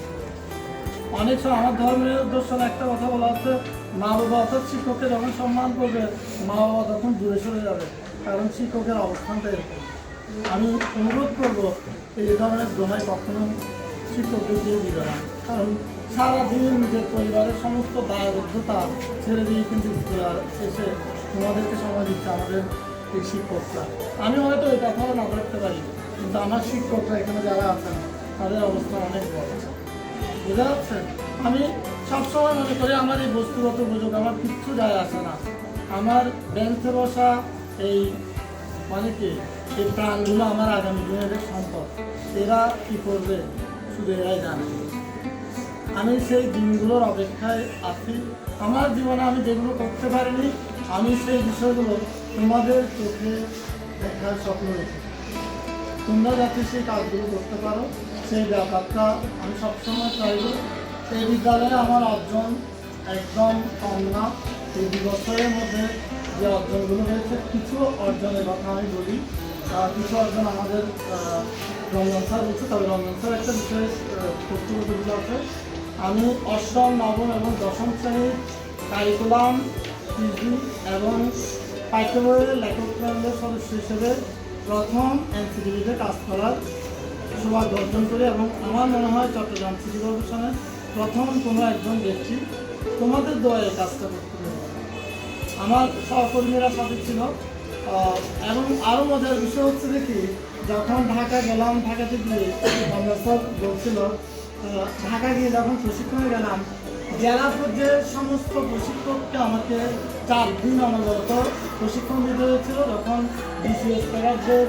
অনেক সময় আমার ধর্মের দর্শনে একটা কথা বলা হচ্ছে, মা বাবা অর্থাৎ শিক্ষককে যখন সম্মান করবে মা বাবা তখন দূরে সরে যাবে, কারণ শিক্ষকের অবস্থানটা এরকম। আমি অনুরোধ করবো এই ধরনের দোহাই কখনো শিক্ষকদের দিয়ে দিবে না, কারণ সারাদিন নিজের পরিবারের সমস্ত দায়বদ্ধতা ছেড়ে দিয়ে কিন্তু স্কুলে এসে তোমাদেরকে সময় দিচ্ছে আমাদের এই শিক্ষকরা। আমি হয়তো এই কথাও না রাখতে পারি, কিন্তু আমার শিক্ষকরা এখানে যারা আছেন তাদের অবস্থা অনেক বড়, বুঝা যাচ্ছে। আমি সবসময় মনে করি আমার এই বস্তুগত সুযোগ আমার কিচ্ছু যায় আসে না, আমার বেঞ্চে বসা এই মানে কি এই প্রাণগুলো আমার আগামী দিনের সম্পদ, এরা কী করবে শুধু এরাই জানে। আমি সেই দিনগুলোর অপেক্ষায় আছি। আমার জীবনে আমি যেগুলো করতে পারিনি আমি সেই বিষয়গুলো তোমাদের চোখে দেখার স্বপ্ন রেখে তোমরা যাতে সেই কাজগুলো করতে পারো সেই ব্যাপারটা আমি সবসময় চাইব। এই বিদ্যালয়ে আমার অর্জন একদম কম না। এই 2 বছরের মধ্যে যে অর্জনগুলো হয়েছে, কিছু অর্জনের কথা আমি বলি, কিছু অর্জন আমাদের রঞ্জন স্যার বলছে, তবে রঞ্জন স্যার একটা বিশেষ বক্তব্যগুলো আছে। আমি 8ম, 9ম এবং 10ম শ্রেণীর কারিকুলাম, পিজি এবং পাঠ্য বইয়ের লেখক প্যানেলের সদস্য হিসেবে প্রথম এনসিটিভিতে কাজ করার সৌভাগ্য অর্জন করি, এবং আমার মনে হয় চট্টগ্রাম সিটি কর্পোরেশনের প্রথম কোনো একজন ব্যক্তি তোমাদের দয়ে কাজটা করতে পারে। আমার সহকর্মীরা সাথে ছিল, এবং আরও মজার বিষয় হচ্ছে দেখি যখন ঢাকা গেলাম, ঢাকাতে গিয়ে আমরা সব বলছিল ঢাকা গিয়ে যখন প্রশিক্ষণে গেলাম, জেলা পর্যায়ের সমস্ত প্রশিক্ষককে আমাকে 4 দিন অনবরত প্রশিক্ষণ দিতে হয়েছিল। যখন বিসিএস প্যারাদের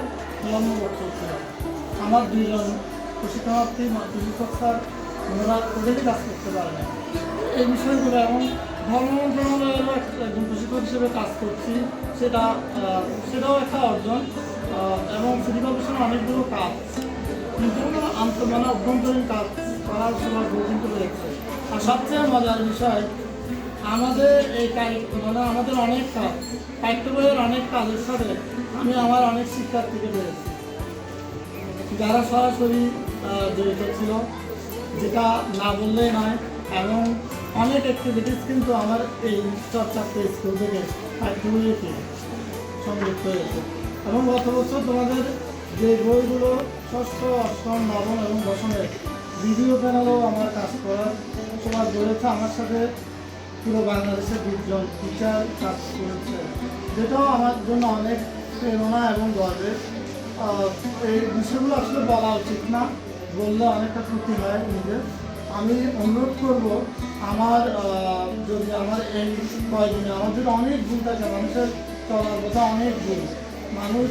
জন্মবর্ষ ছিল, আমার 2 জন প্রশিক্ষণার্থী প্রশিক্ষক স্যার ওনারা ওদেরই কাজ করতে পারে না এই বিষয়গুলো, এবং ধর্ম মন্ত্রণালয়েরও একজন প্রশিক্ষক হিসেবে কাজ করছি, সেটাও একটা অর্জন। এবং সিটি কর্পোরেশনের অনেকগুলো কাজ কিন্তু মানে অভ্যন্তরীণ কাজ করার সময় কিন্তু রয়েছে। আর সবচেয়ে মজার বিষয় আমাদের এই মানে আমাদের অনেক কাজ, পাঠ্য বইয়ের অনেক কাজের সাথে আমি আমার অনেক শিক্ষার্থীকে পেয়েছি যারা সরাসরি জড়িত ছিল, যেটা না বললেই নয়। এবং অনেক অ্যাক্টিভিটিস কিন্তু আমার এই চর্চাতে স্কুল থেকে পাঠ্য বইতে সংযুক্ত হয়েছে। এবং গত বছর তোমাদের যে বইগুলো 6ষ্ঠ, 8ম, 9ম এবং 10মের ভিডিও প্যানেলেও আমার কাজ করার সময় রয়েছে। আমার সাথে পুরো বাংলাদেশের 20 জন টিচার কাজ করেছে, যেটাও আমার জন্য অনেক প্রেরণা এবং গর্বের। এই বিষয়গুলো আসলে বলা উচিত না, বললে অনেকটা ক্ষতি হয় নিজের। আমি অনুরোধ করব আমার যদি আমার এই কয়েকদিনে আমার যদি অনেক ভুল থাকে, মানুষের চলার কথা অনেক ভুল, মানুষ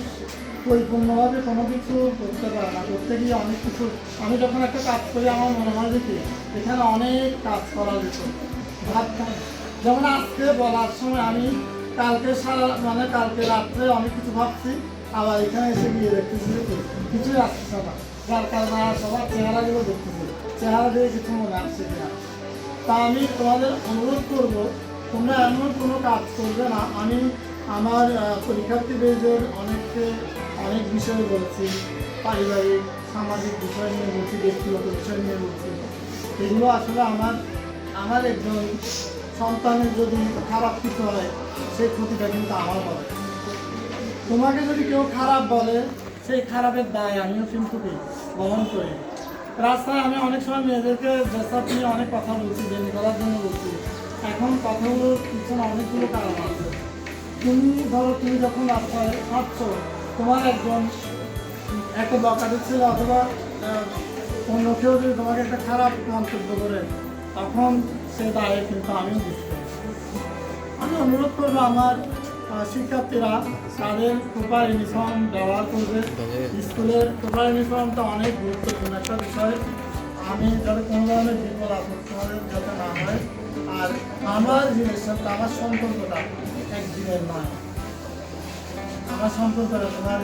পরিপূর্ণভাবে কোনো কিছু করতে পারে না, করতে গিয়ে অনেক কিছু, আমি যখন একটা কাজ করি আমার মনে হয় যে কি এখানে অনেক কাজ করা যেত, ভাবতাম যেমন আজকে বলার সময় আমি কালকে কালকে রাত্রে অনেক কিছু ভাবছি, আবার এখানে এসে গিয়ে দেখতেছি যে কিছুই আসছে না, যার কারণে সবার চেহারাগুলো দেখতেছি, চেহারা দিয়ে কিছু মনে আসছে কিনা। তা আমি তোমাদের অনুরোধ করব তোমরা এমন কোনো কাজ করবে না। আমি আমার পরীক্ষার্থীদের অনেক বিষয়ে বলছি, পারিবারিক সামাজিক বিষয় নিয়ে বলছি, ব্যক্তিগত বিষয় নিয়ে বলছি। এগুলো আসলে আমার একজন সন্তানের যদি খারাপ কিছু হয় সেই ক্ষতিটা কিন্তু আমার হবে। তোমাকে যদি কেউ খারাপ বলে সেই খারাপের দায় আমিও কিন্তু বহন করি। রাস্তায় আমি অনেক সময় মেয়েদেরকে ড্রেসআপ নিয়ে অনেক কথা বলছি, বেনি করার জন্য বলছি। এখন কথাগুলোর পিছনে অনেকগুলো কারণ আছে। তুমি যখন রাস্তায় হাঁটছো, তোমার একটা বকাটে ছিল অথবা অন্য কেউ যদি তোমাকে একটা খারাপ মন্তব্য করে, তখন সে দায়ে কিন্তু আমিও বুঝতে। আমি অনুরোধ করবো আমার শিক্ষার্থীরা তাদের প্রপার ইউনিফর্ম ব্যবহার করবে। স্কুলের প্রপার ইউনিফর্মটা অনেক গুরুত্বপূর্ণ একটা বিষয়। আমি যাতে কোনো ধরনের বিপদ আপদ তোমাদের যাতে না হয়। আর আমার জিনিসটা, আমার সম্পর্কটা একদিনের নয়, আমার সম্পর্কটা তোমার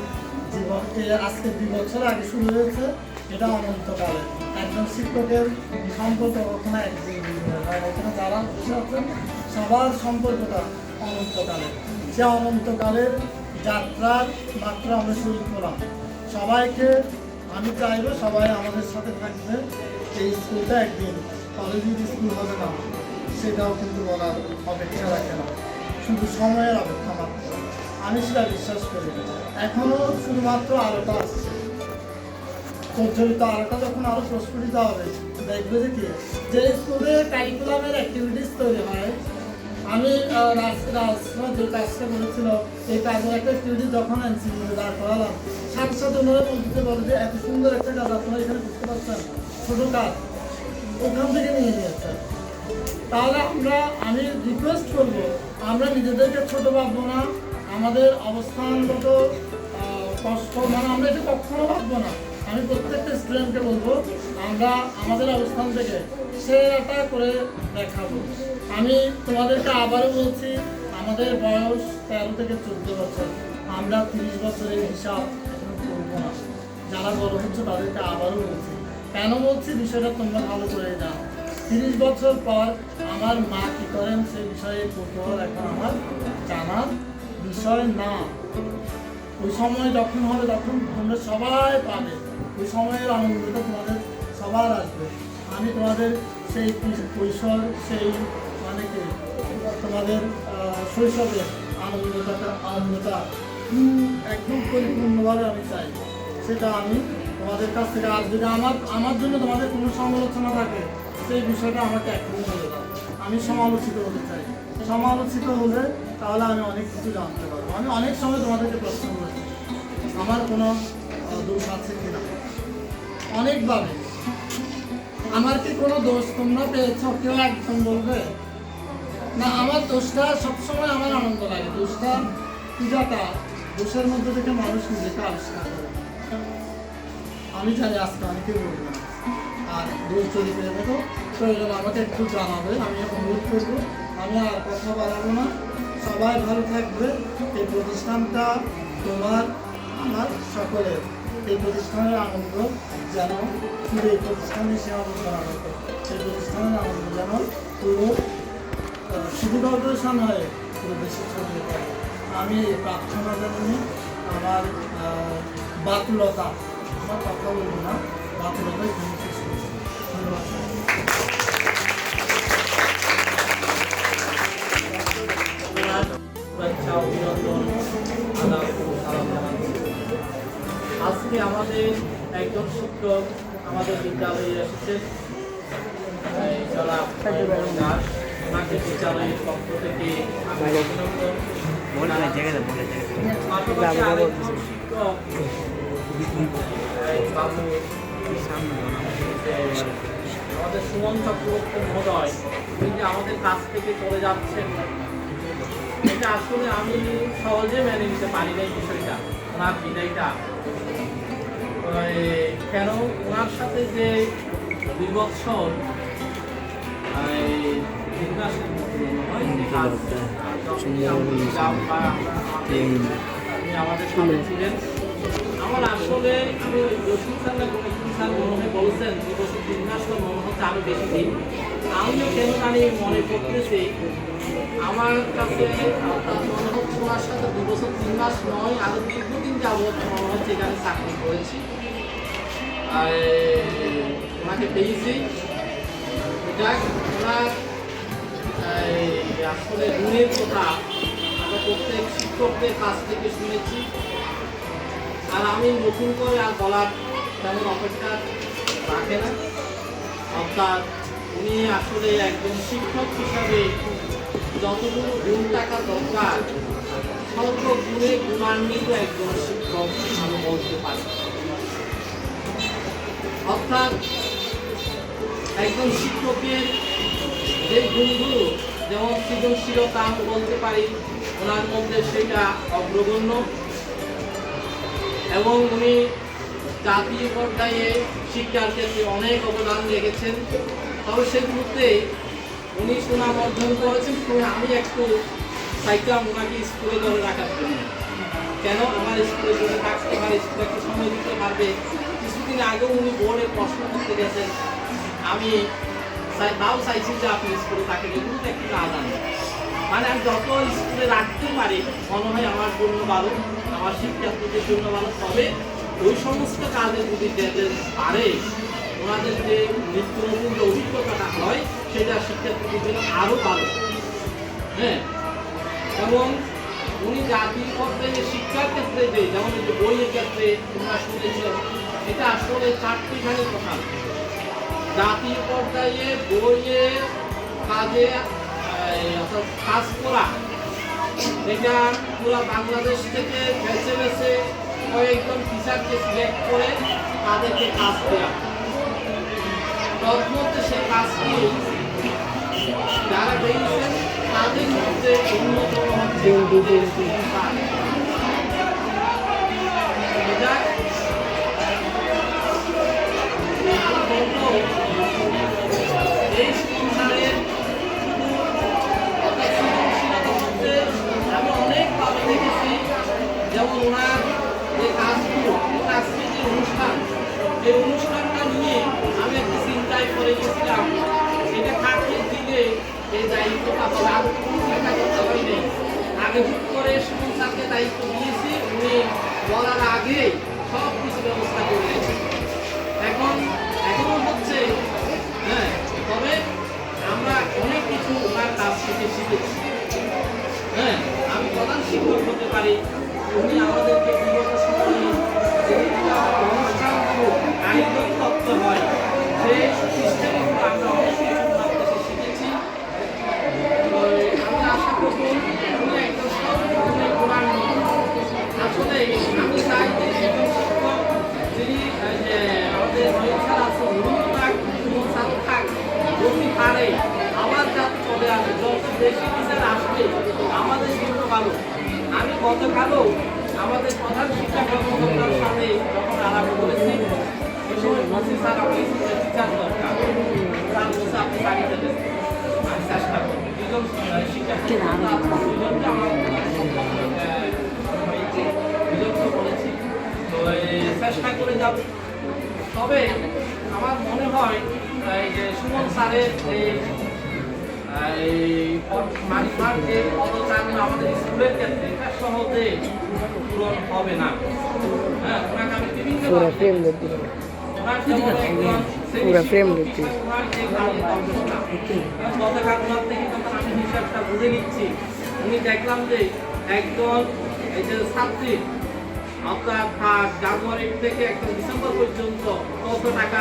জীবন আজকে 2 বছর আগে শুরু হয়েছে, এটা অনন্তকালে। একজন শিক্ষকের সম্পর্ক কখনো একদিন হয়, এখানে যারা বসে আছেন সবার সম্পর্কটা অনন্তকালের। সে অনন্তকালের যাত্রার মাত্রা আমরা শুরু করলাম। সবাইকে আমি চাইবো সবাই আমাদের সাথে থাকবে। এই স্কুলটা একদিন কলেজের স্কুল হবে না, সেটাও কিন্তু বলার অপেক্ষা রাখে না, শুধু সময়ের অপেক্ষা মাত্র। আমি সেটা বিশ্বাস করি। এখনও শুধুমাত্র আলোটা আসছে, প্রচলিত আলোটা যখন আরও প্রস্ফুটিত হবে, দেখবে যে কি যে স্কুলে কারিকুলামের অ্যাক্টিভিটিস তৈরি হয়। আমি রাজস্থান যে কাজটা করেছিল, এই কাজের একটা অ্যাক্টিভিটি যখন এনসিপিতে দাঁড় করালাম, সাথে সাথে ওনারা বলতে বলে যে এত সুন্দর একটা কাজ আপনারা এখানে করতে পারছেন, ছোটো কাজ ওখান থেকে নিয়ে নিয়েছেন। তাহলে আমি রিকোয়েস্ট করবো, আমরা নিজেদেরকে ছোটো ভাববো না, আমাদের অবস্থানগত কষ্ট আমরা এটা কখনো ভাববো না। আমি প্রত্যেকটা স্টুডেন্টকে বলবো আমরা আমাদের অবস্থান থেকে সেরাটা করে দেখাবো। আমি তোমাদেরকে আবারও বলছি, আমাদের বয়স 13 থেকে 14 বছর, আমরা 30 বছরের হিসাব এখন করবো না। যারা বড় হচ্ছে তাদেরকে আবারও বলছি, কেন বলছি বিষয়টা তোমরা ভালো করে জানো। 30 বছর পর আমার মা কী করেন সে বিষয়ে কৌতূহল এখন আমার জানার বিষয় না। ওই সময় যখন হবে তখন তোমরা সবাই পাবে, ওই সময়ের আনন্দটা তোমাদের সবার আসবে। আমি তোমাদের সেই কৈশোর, সেই কি তোমাদের শৈশবের আনন্দটা একদম পরিপূর্ণভাবে আমি চাই। সেটা আমি তোমাদের কাছ থেকে, আর যদি আমার জন্য তোমাদের কোনো সমালোচনা থাকে সেই বিষয়টা আমাকে এখনই বলে দাও। আমি সমালোচিত হতে চাই। সমালোচিত হলে তাহলে আমি অনেক কিছু জানতে পারবো। আমি অনেক সময় তোমাদেরকে প্রশ্ন করেছি আমার কোনো দোষ আছে কিনা, অনেকভাবে। আমার কি কোনো দোষ তোমরা পেয়েছ? কেউ একজন বলবে না। আমার দোষটা সবসময় আমার আনন্দ লাগে। দোষটা পূজাটা দোষের মধ্যে থেকে মানুষ নিজেকে আবিষ্কার করে। আমি জানি আজকে অনেকে বলবো না। আর দোষ যদি পেয়ে দেখো প্রয়োজন আমাকে একটু জানাবে, আমি অনুরোধ করবো। আমি আর কথা বাড়াবো না। সবাই ভালো থাকবে। এই প্রতিষ্ঠানটা তোমার আমার সকলের, এই প্রতিষ্ঠানের আনন্দ যেন পুরো এই প্রতিষ্ঠানের সীমাবদ্ধ না হতো। এই প্রতিষ্ঠানের আনন্দ যেন পুরো সিটি কর্পোরেশন হয়ে পুরো দেশে ছড়িয়ে পড়ে। আমি এই প্রার্থনা জানি। আমার বাতুলতা, আমার কথা বলবো না, বাতুলতাই তুমি শেষ করছি। ধন্যবাদ। শুভেচ্ছা, অভিনন্দন, আদাব ও সালাম জানাচ্ছি। আজকে আমাদের একজন শিক্ষক আমাদের বিদ্যালয়ে এসেছেন, জনাব দাস। ওনাকে বিদ্যালয়ের পক্ষ থেকে আমি অভিনন্দন। পাশাপাশি আরেকজন শিক্ষক বাবু আমাদের সুমন চক্রবর্তী মহোদয় উনি যে আমাদের কাছ থেকে চলে যাচ্ছেন, এটা আসলে আমি সহজে মেনে নিতে পারি না এই বিষয়টা, ওনার বিদায়টা। কেন ওনার সাথে যে 2 বছর আমাদের সাথে ছিলেন, আমার আসলে আমি রশিদ স্যার না রশিদ স্যার মনে হয় বলছেন 2 বছর 3 মাস, তো মনে হচ্ছে আরো বেশি দিন। আমিও কেন জানি মনে করতেছি আমার কাছে মনে হচ্ছে ওনার সাথে 2 বছর 3 মাস নয়, আরো দীর্ঘদিন যাবৎ মনে হচ্ছে এখানে চাকরি করেছি, ওনাকে পেয়েছি। যাক, ওনার আসলে ঋণের কথা আমরা প্রত্যেক শিক্ষকদের কাছ থেকে শুনেছি, আর আমি নতুন করে আর বলার তেমন অপেক্ষা রাখে না। অর্থাৎ উনি আসলে একজন শিক্ষক হিসাবে যতগুলো গুণ টাকা দরকার সর্বগুণে গুণান্বিত একজন শিক্ষক আমি বলতে পারি। অর্থাৎ একজন শিক্ষকের যে গুণগুলো, যেমন সৃজনশীলতা আমি বলতে পারি ওনার মধ্যে সেটা অগ্রগণ্য, এবং উনি জাতীয় পর্যায়ে শিক্ষার ক্ষেত্রে অনেক অবদান রেখেছেন। তবে সেগুলোতে উনি সুনাম অর্জন করেছেন। আমি একটু চাইতাম ওনাকে স্কুলে ধরে রাখার জন্য। কেন আমার স্কুলে ধরে থাকতে পারে, স্কুলে একটু সময় দিতে পারবে। কিছুদিন আগেও উনি বোর্ডে প্রশ্ন করতে গেছেন, আমি তাও চাইছি যে আপনি স্কুলে থাকেন, এগুলো তো একটু না জানি। মানে আমি যত স্কুলে রাখতে পারি মনে হয় আমার জন্য ভালো, আমার শিক্ষার্থীদের জন্য ভালো। তবে ওই সমস্ত কাজে যদি যেতে পারে, ওনাদের যে নিত্য নতুন যে অভিজ্ঞতাটা হয় সেটা শিক্ষার্থীদের জন্য আরও ভালো। হ্যাঁ, এবং উনি জাতীয় পর্যায়ে শিক্ষার ক্ষেত্রে যে যেমন এই যে বইয়ের ক্ষেত্রে তোমরা শুনেছেন, এটা আসলে 4টিখানি কথা। জাতীয় পর্যায়ে বইয়ের কাজে অর্থাৎ কাজ করা, এটা পুরো বাংলাদেশ থেকে বেছে বেছে কয়েকজন টিচারকে সিলেক্ট করে তাদেরকে কাজ দেওয়া। তন্মধ্যে সেই কাজটি যারা পেয়েছেন তাদের মধ্যে অন্যতম হচ্ছে এই সংসারের আমি অনেকভাবে দেখেছি। যেমন ওনার যে কাজগুলো, সাংস্কৃতিক অনুষ্ঠান, এই অনুষ্ঠানটা নিয়ে আমি একটু চিন্তায় পড়ে গেছিলাম, এটা কাকের দিকে এই দায়িত্বটা হবে। আমি কোনো চিন্তা করতে পারিনি। আগে হুট করে সুমন স্যারকে দায়িত্ব দিয়েছি, উনি বলার আগে সব কিছু ব্যবস্থা করে দিয়েছেন। এখনো হচ্ছে। হ্যাঁ, তবে আমরা অনেক কিছু ওনার কাছ থেকে শিখেছি। হ্যাঁ, আমি প্রধান শিক্ষক হতে পারি, উনি আমাদেরকে বিগত সময়ে অনুষ্ঠানগুলো আয়োজন করতে হয় সেই সিস্টেমগুলো আমরা অনেক কিছু ওনার কাছে শিখেছি। আমি আশা করব উনি একজন সর্বগুণে গুণান্বিত। আসলে আমি চাই যে একজন শিক্ষক যিনি আমাদের স্যার আছে, উনিও থাক, ছাত্র থাক, যদি পারে আবার যাতে চলে আসে, যত বেশি টিচার আসবে আমাদের জন্য ভালো। আমি গতকালও আমাদের প্রধান শিক্ষা কর্মকর্তার সাথে যখন আলাপ করেছি, ওই সময় বলছি স্যার আপনি টিচার দরকার, তার বলছে আপনি বাড়িতে দেবেন, আমি চেষ্টা করব। 2জন শিক্ষা দুজনকে আমার দুজনকে বলেছি, তো চেষ্টা করে যাব। তবে আমার মনে হয় এই যে সুমন স্যারের এই মাঝমার যে পদচারণা আমাদের স্কুলের ক্ষেত্রে এটা সহজে পূরণ হবে না। হ্যাঁ, ওনাকে আমি বিভিন্ন ওনার যেমন একজন গতকাল ওনার থেকে যখন আমি হিসাবটা বুঝে নিচ্ছি, উনি দেখলাম যে একজন এই যে ছাত্রী অর্থাৎ জানুয়ারি থেকে একদম ডিসেম্বর পর্যন্ত কত টাকা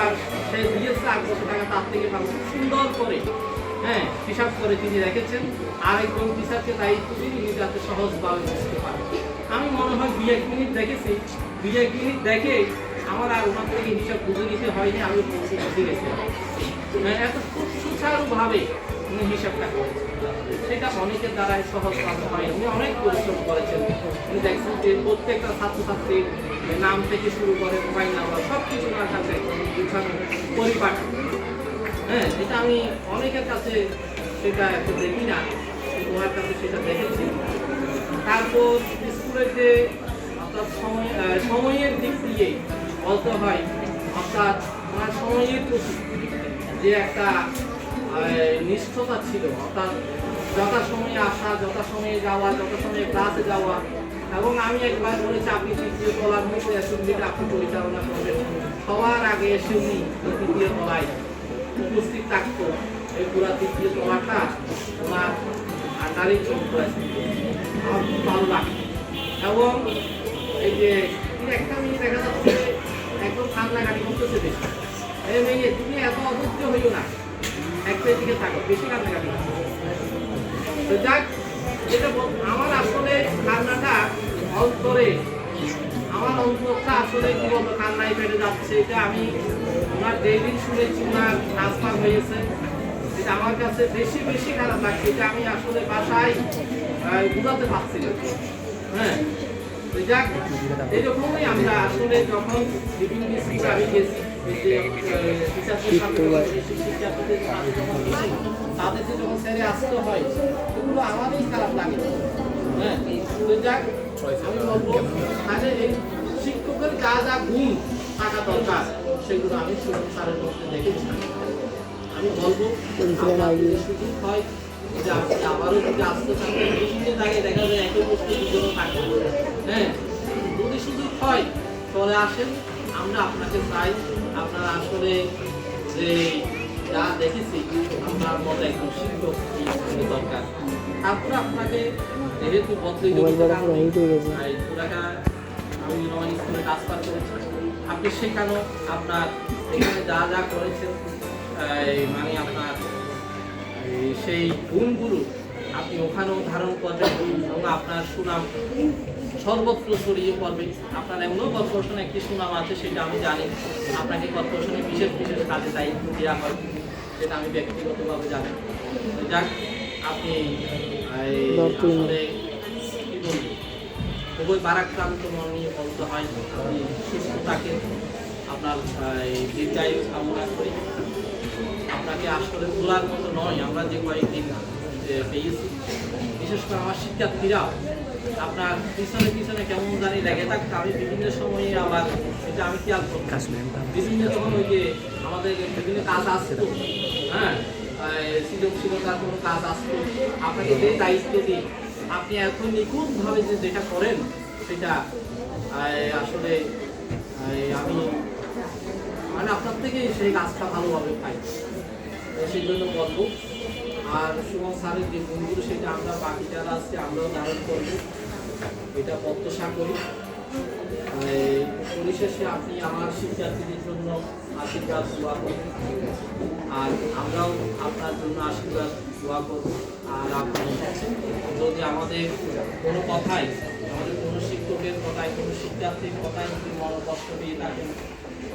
সে দিয়েছে আর কত টাকা তার থেকে পাবো সুন্দর করে, হ্যাঁ, হিসাব করে তিনি রেখেছেন। আরেকজন টিচারকে দায়িত্ব দিয়ে তিনি যাতে সহজভাবে বুঝতে পারেন। আমি মনে হয় 2-1 মিনিট দেখেছি, 2-1 মিনিট দেখে আমার আর ওনার থেকে হিসাব বুঝে নিতে হয়নি, আমি বুঝে গেছি। এত সুচারুভাবে উনি হিসাবটা করেছেন, সেটা অনেকের দ্বারাই সহজ কাজ হয়। উনি অনেক পরিশ্রম করেছেন। উনি দেখছেন যে প্রত্যেকটা ছাত্রছাত্রীর নাম থেকে শুরু করে মোবাইল নাম্বার সব কিছু ওনার কাছে গুছানো পরিপাটি। হ্যাঁ, এটা আমি অনেকের কাছে সেটা একটু দেখি না, কিন্তু ওনার কাছে সেটা দেখেছি। তারপর স্কুলের যে অর্থাৎ সময়ের দিক দিয়ে বলতে হয়, অর্থাৎ ওনার সময়ের প্রতি যে একটা নিষ্ঠতা ছিল, অর্থাৎ যথাসময়ে আসা, যথাসময়ে যাওয়া, যথাসময়ে ক্লাসে যাওয়া। এবং আমি একবার বলেছি, আপনি তৃতীয় তলার মধ্যে অ্যাসেম্বলিটা আপনি পরিচালনা করবেন, সবার আগে এসে উনি তৃতীয় তলায় উপস্থিত থাকতো। এই পুরা তৃতীয় তলাটা ওনার আন্ডারে চলতো। আমার খুব ভালো লাগে। এবং এই যে একটা মেয়ে দেখা যাচ্ছে একদম কান্নাকাটি করতেছে বেশি, এই মেয়ে তুমি এত অধৈর্য হইও না, একটা দিকে থাকো, বেশি কান্নাকাটি। তো যাক, যেটা আমার আসলে কান্নাটা অন্তরে, আমার অন্তরটা আসলে কি বলবো কান্নায় পেটে যাচ্ছে। এটা আমি ওনার যেদিন শুনেছি ওনার ট্রান্সফার হয়েছে, এটা আমার কাছে বেশি বেশি খারাপ লাগছে। এটা আমি আসলে বাসায় বুঝাতে পারছি না। হ্যাঁ, তো যাক, এরকমই আমরা আসলে যখন বিভিন্ন স্কুলে আমি গেছি, তাদেরকে যখন ছেড়ে আসতে হয়, এগুলো আমারই খারাপ লাগে। হ্যাঁ, তো যাক, আমি বলবো তাহলে এই শিক্ষকের যা যা গুণ থাকা দরকার সেগুলো আমি সুমন স্যারের মধ্যে দেখেছি। আমি বলবো সুযোগ হয় যে আপনি আবারও যদি আসতে চান, বিভিন্ন জায়গায় দেখা যায় একই বস্তু দুজনও থাকে। হ্যাঁ, যদি সুযোগ হয় চলে আসেন, আমরা আপনাকে চাই। আপনারা আসলে যে যা দেখেছি আপনার মতো একজন শিক্ষক দরকার। তারপরে আপনাকে যেহেতু আমি রমানি স্কুলে ট্রান্সফার করেছি, আপনি সেখানে আপনার এখানে যা যা করেছেন মানে আপনার সেই গুণগুলো আপনি ওখানেও ধারণ করবেন এবং আপনার সুনাম সর্বত্র ছড়িয়ে পড়বে। আপনার এমনও কর্পোরেশনে একটি সুনাম আছে, সেটা আমি জানি। আপনাকে কর্পোরেশনে বিশেষ বিশেষ কাজে দায়িত্ব দেওয়া হয়, সেটা আমি ব্যক্তিগতভাবে জানি। যাক, আপনি আসলে কি বলবো, খুবই বারাক্রান্ত মন নিয়ে বলতে হয়। আপনি সুস্থ থাকেন, আপনার দীর্ঘায়ু কামনা করি। আপনাকে আসলে তোলার মতো নয়, আমরা যে কয়েকদিন পেয়েছি, বিশেষ করে আমার শিক্ষার্থীরা আপনার পিছনে পিছনে কেমন জানি লেগে থাকতো। আমি বিভিন্ন সময়ে আবার এটা আমি খেয়াল করতাম, বিভিন্ন যখন ওই যে আমাদের বিভিন্ন কাজ আসতো, হ্যাঁ, সৃজনশীলতার কোনো কাজ আসতো, আপনাকে যে দায়িত্ব দিই আপনি এত নিখুঁতভাবে যেটা করেন, সেটা আসলে আমি মানে আপনার থেকে সেই কাজটা ভালোভাবে পাই। সেই জন্য বলবো, আর সুমন স্যারের যে গুণগুলো সেটা আমরা বাকি যারা আসছে আমরাও ধারণ করবো, এটা প্রত্যাশা করি। পরিশেষে আপনি আমার শিক্ষার্থীদের জন্য আশীর্বাদ দোয়া করবেন, আর আমরাও আপনার জন্য আশীর্বাদ দোয়া করব। আর আপনি যদি আমাদের কোনো কথায়, আমাদের কোনো শিক্ষকের কথায়, কোনো শিক্ষার্থীর কথায় যদি মনোকষ্ট পেয়ে থাকেন,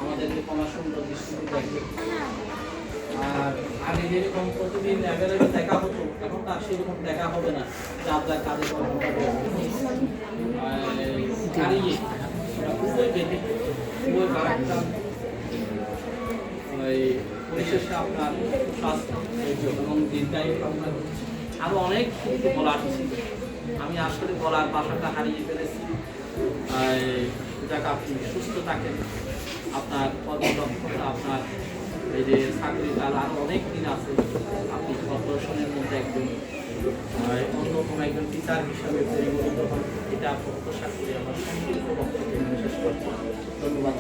আমাদেরকে ক্ষমা সুন্দর দৃষ্টিতে দেখবেন। আর আগে যেরকম প্রতিদিন অ্যাভেলেবেল দেখা হতো, এখন তার সেরকম দেখা হবে না। যার যার কাজে হারিয়ে খুবই বেঁধে, খুবই বারাক্রান্ত। পরিশেষে আপনার স্বাস্থ্য এবং দীর্ঘায়ু কামনা করছি। আরও অনেক কিছু বলার ছিল, আমি আসলে বলার ভাষাটা হারিয়ে ফেলেছি। যাকে আপনি সুস্থ থাকেন, আপনার কর্মদক্ষতা, আপনার এই যে চাকরির কাল আরও অনেক দিন আছে, আপনি কর্পোরেশনের মধ্যে একজন অন্যতম একজন টিচার হিসাবে পরিগণিত হন, এটা প্রত্যাশা করে আমার সংক্ষিপ্ত বক্তব্য শেষ করছি। ধন্যবাদ।